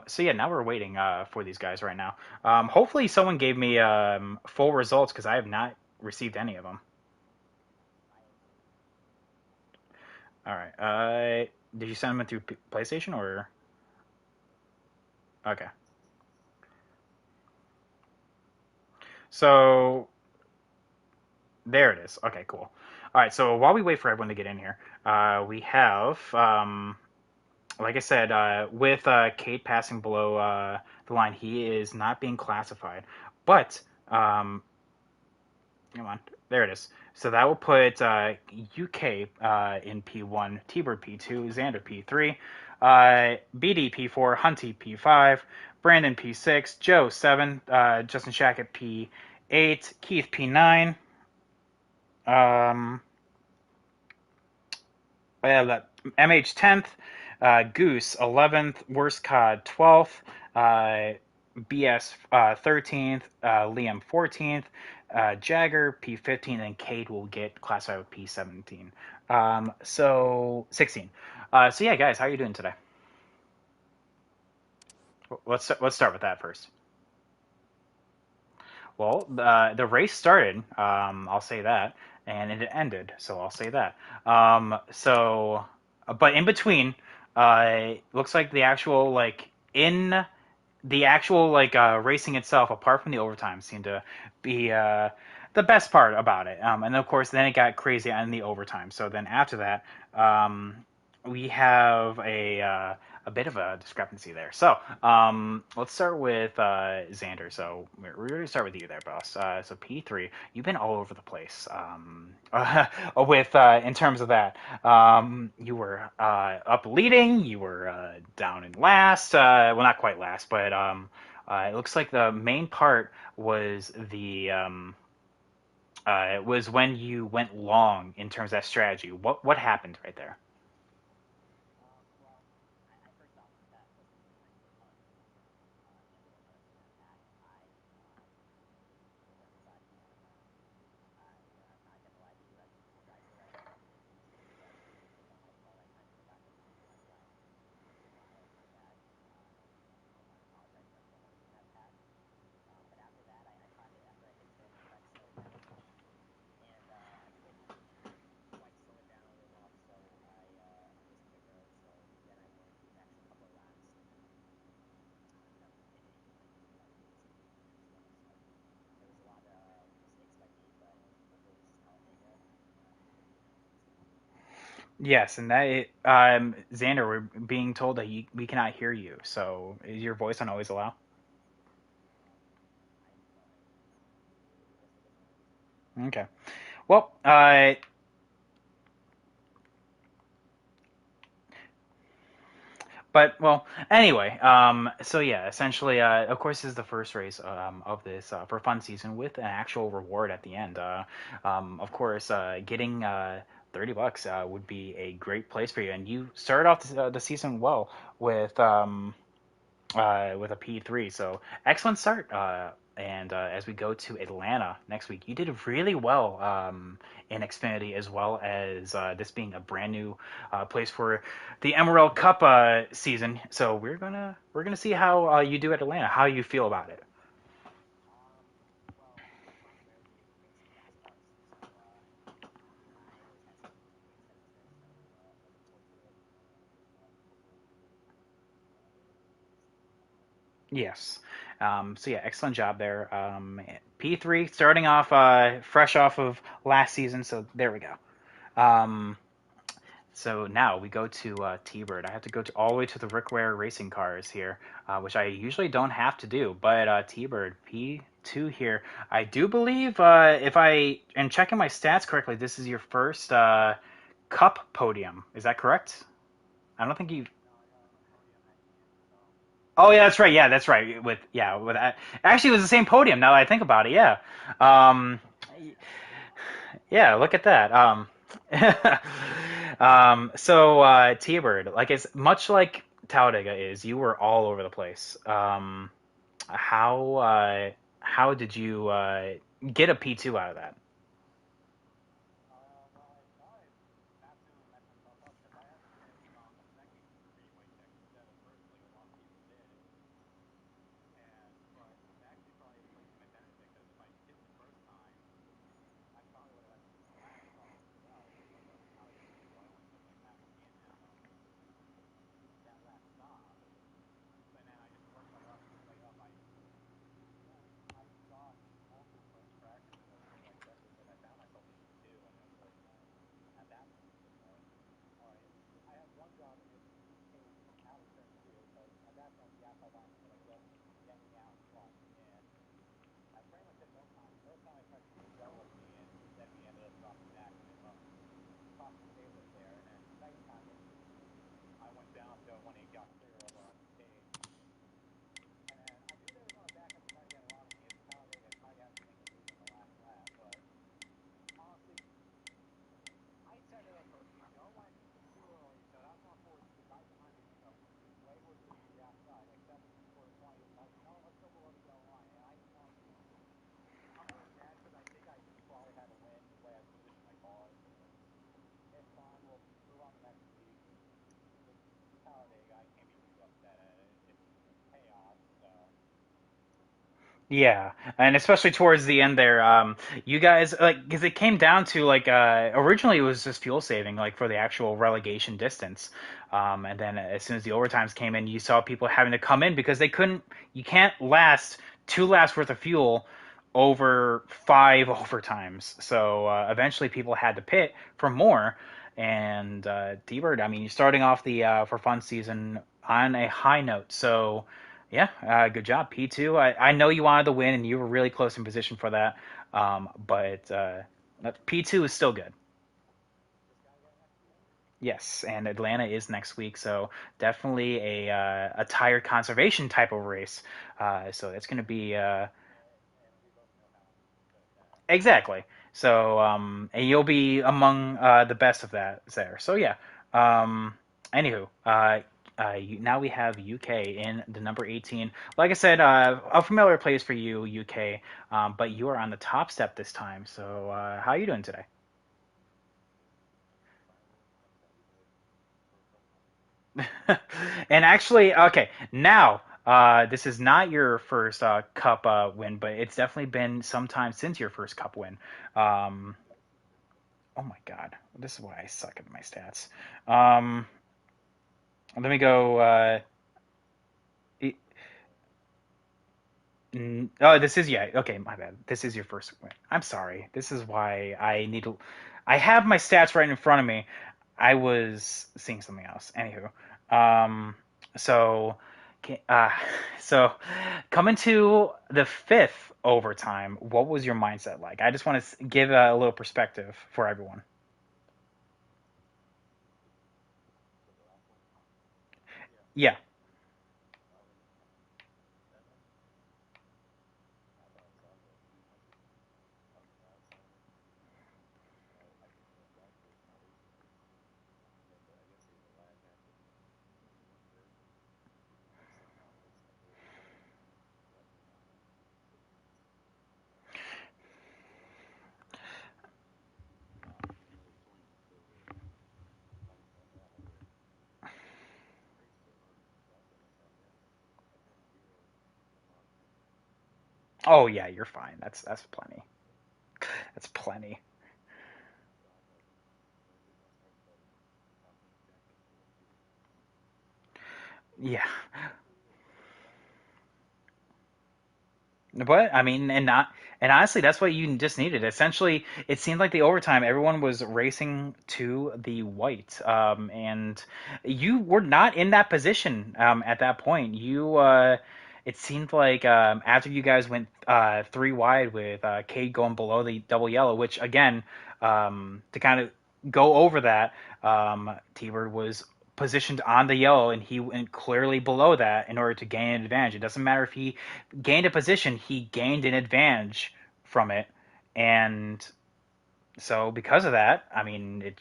So yeah, now we're waiting for these guys right now. Hopefully, someone gave me full results because I have not received any of them. All right. Did you send them through PlayStation or? Okay. So there it is. Okay, cool. All right. So while we wait for everyone to get in here, we have, like I said, with Kate passing below the line, he is not being classified. But come on, there it is. So that will put UK in P1, T-Bird P2, Xander P3, BD P4, Hunty P5, Brandon P6, Joe 7, Justin Shackett P8, Keith P9, um, MH 10th, Goose 11th, Worst Cod 12th, BS 13th, Liam 14th, Jagger P15, and Cade will get classified with P17. So 16. So yeah, guys, how are you doing today? Let's start with that first. Well, the race started. I'll say that, and it ended. So I'll say that. But in between, looks like the actual racing itself, apart from the overtime, seemed to be the best part about it. And of course, then it got crazy in the overtime. So then after that, we have a bit of a discrepancy there. So let's start with Xander. So we're going to start with you there, boss. So P3, you've been all over the place with in terms of that. You were up leading, you were down in last. Well, not quite last, but it looks like the main part was was when you went long in terms of that strategy. What happened right there? Yes, and Xander, we're being told that we cannot hear you. So is your voice on always allow? Okay. Well, anyway, so yeah, essentially, of course, this is the first race of this for fun season with an actual reward at the end. Of course, getting $30 would be a great place for you, and you started off the season well with a P3. So excellent start And as we go to Atlanta next week, you did really well in Xfinity, as well as this being a brand new place for the MRL Cup season. So we're gonna see how you do at Atlanta, how you feel about it. Yes. So yeah, excellent job there. P3 starting off fresh off of last season. So there we go. Um, So now we go to T-Bird. I have to go all the way to the Rick Ware racing cars here, which I usually don't have to do. But T-Bird P2 here. I do believe, if I am checking my stats correctly, this is your first Cup podium. Is that correct? I don't think you. Oh yeah, that's right. Yeah, that's right. With actually, it was the same podium. Now that I think about it, yeah. Um, Yeah, look at that. T-Bird, like it's much like Talladega is, you were all over the place. How how did you get a P2 out of that? Yeah, and especially towards the end there, you guys like because it came down to like originally it was just fuel saving like for the actual relegation distance, and then as soon as the overtimes came in, you saw people having to come in because they couldn't. You can't last 2 laps worth of fuel over 5 overtimes. So eventually, people had to pit for more. And D-Bird, I mean, you're starting off the for fun season on a high note. So yeah, good job, P2. I know you wanted the win, and you were really close in position for that. But P2 is still good. Yes, and Atlanta is next week, so definitely a tire conservation type of race. So it's going to be exactly. So and you'll be among the best of that there. So yeah. Um, Anywho, now we have UK in the number 18. Like I said, a familiar place for you, UK, but you are on the top step this time. So how are you doing today? And actually, okay, now this is not your first cup win, but it's definitely been some time since your first cup win. Um, oh my God, this is why I suck at my stats. Um, Let me go. Oh, this is yeah. Okay, my bad. This is your first win. I'm sorry. This is why I need to. I have my stats right in front of me. I was seeing something else. Anywho, um, so, uh, so coming to the fifth overtime, what was your mindset like? I just want to give a little perspective for everyone. Yeah. Oh yeah, you're fine. That's plenty. That's plenty. Yeah. But I mean, and honestly, that's what you just needed. Essentially, it seemed like the overtime, everyone was racing to the white, and you were not in that position at that point. It seemed like after you guys went three wide with Cade going below the double yellow, which again, to kind of go over that, T-Bird was positioned on the yellow and he went clearly below that in order to gain an advantage. It doesn't matter if he gained a position, he gained an advantage from it. And so because of that, I mean, it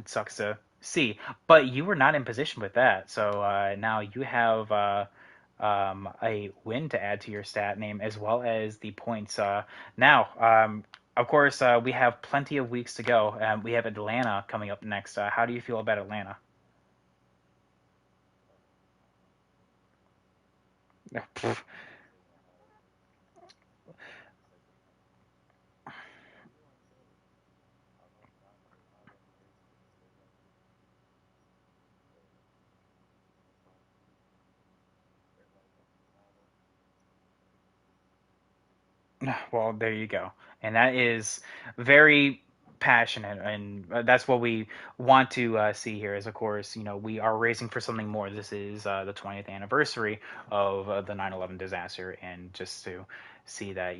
sucks to see. But you were not in position with that. So now you have a win to add to your stat name as well as the points. Now, of course, we have plenty of weeks to go. We have Atlanta coming up next. How do you feel about Atlanta? Well, there you go. And that is very passionate, and that's what we want to see here. Is of course, we are racing for something more. This is the 20th anniversary of the 9/11 disaster, and just to see that,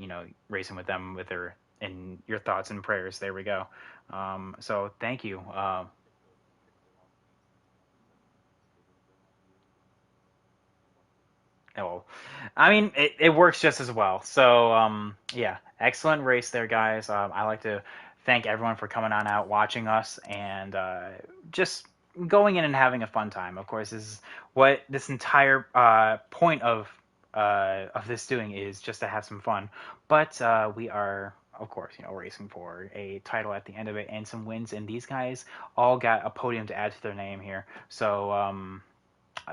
racing with them with their in your thoughts and prayers. There we go. So thank you. Well, I mean, it works just as well. So, yeah, excellent race there, guys. I like to thank everyone for coming on out, watching us, and just going in and having a fun time. Of course, this is what this entire point of this doing is, just to have some fun. But we are, of course, racing for a title at the end of it and some wins. And these guys all got a podium to add to their name here.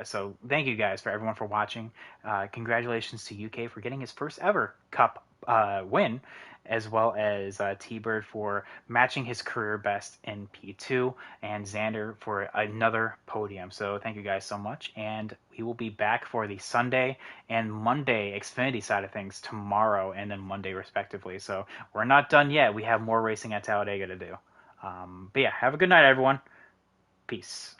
So thank you guys for everyone for watching. Congratulations to UK for getting his first ever Cup win, as well as T-Bird for matching his career best in P2, and Xander for another podium. So thank you guys so much, and we will be back for the Sunday and Monday Xfinity side of things tomorrow and then Monday respectively. So we're not done yet. We have more racing at Talladega to do. But yeah, have a good night, everyone. Peace.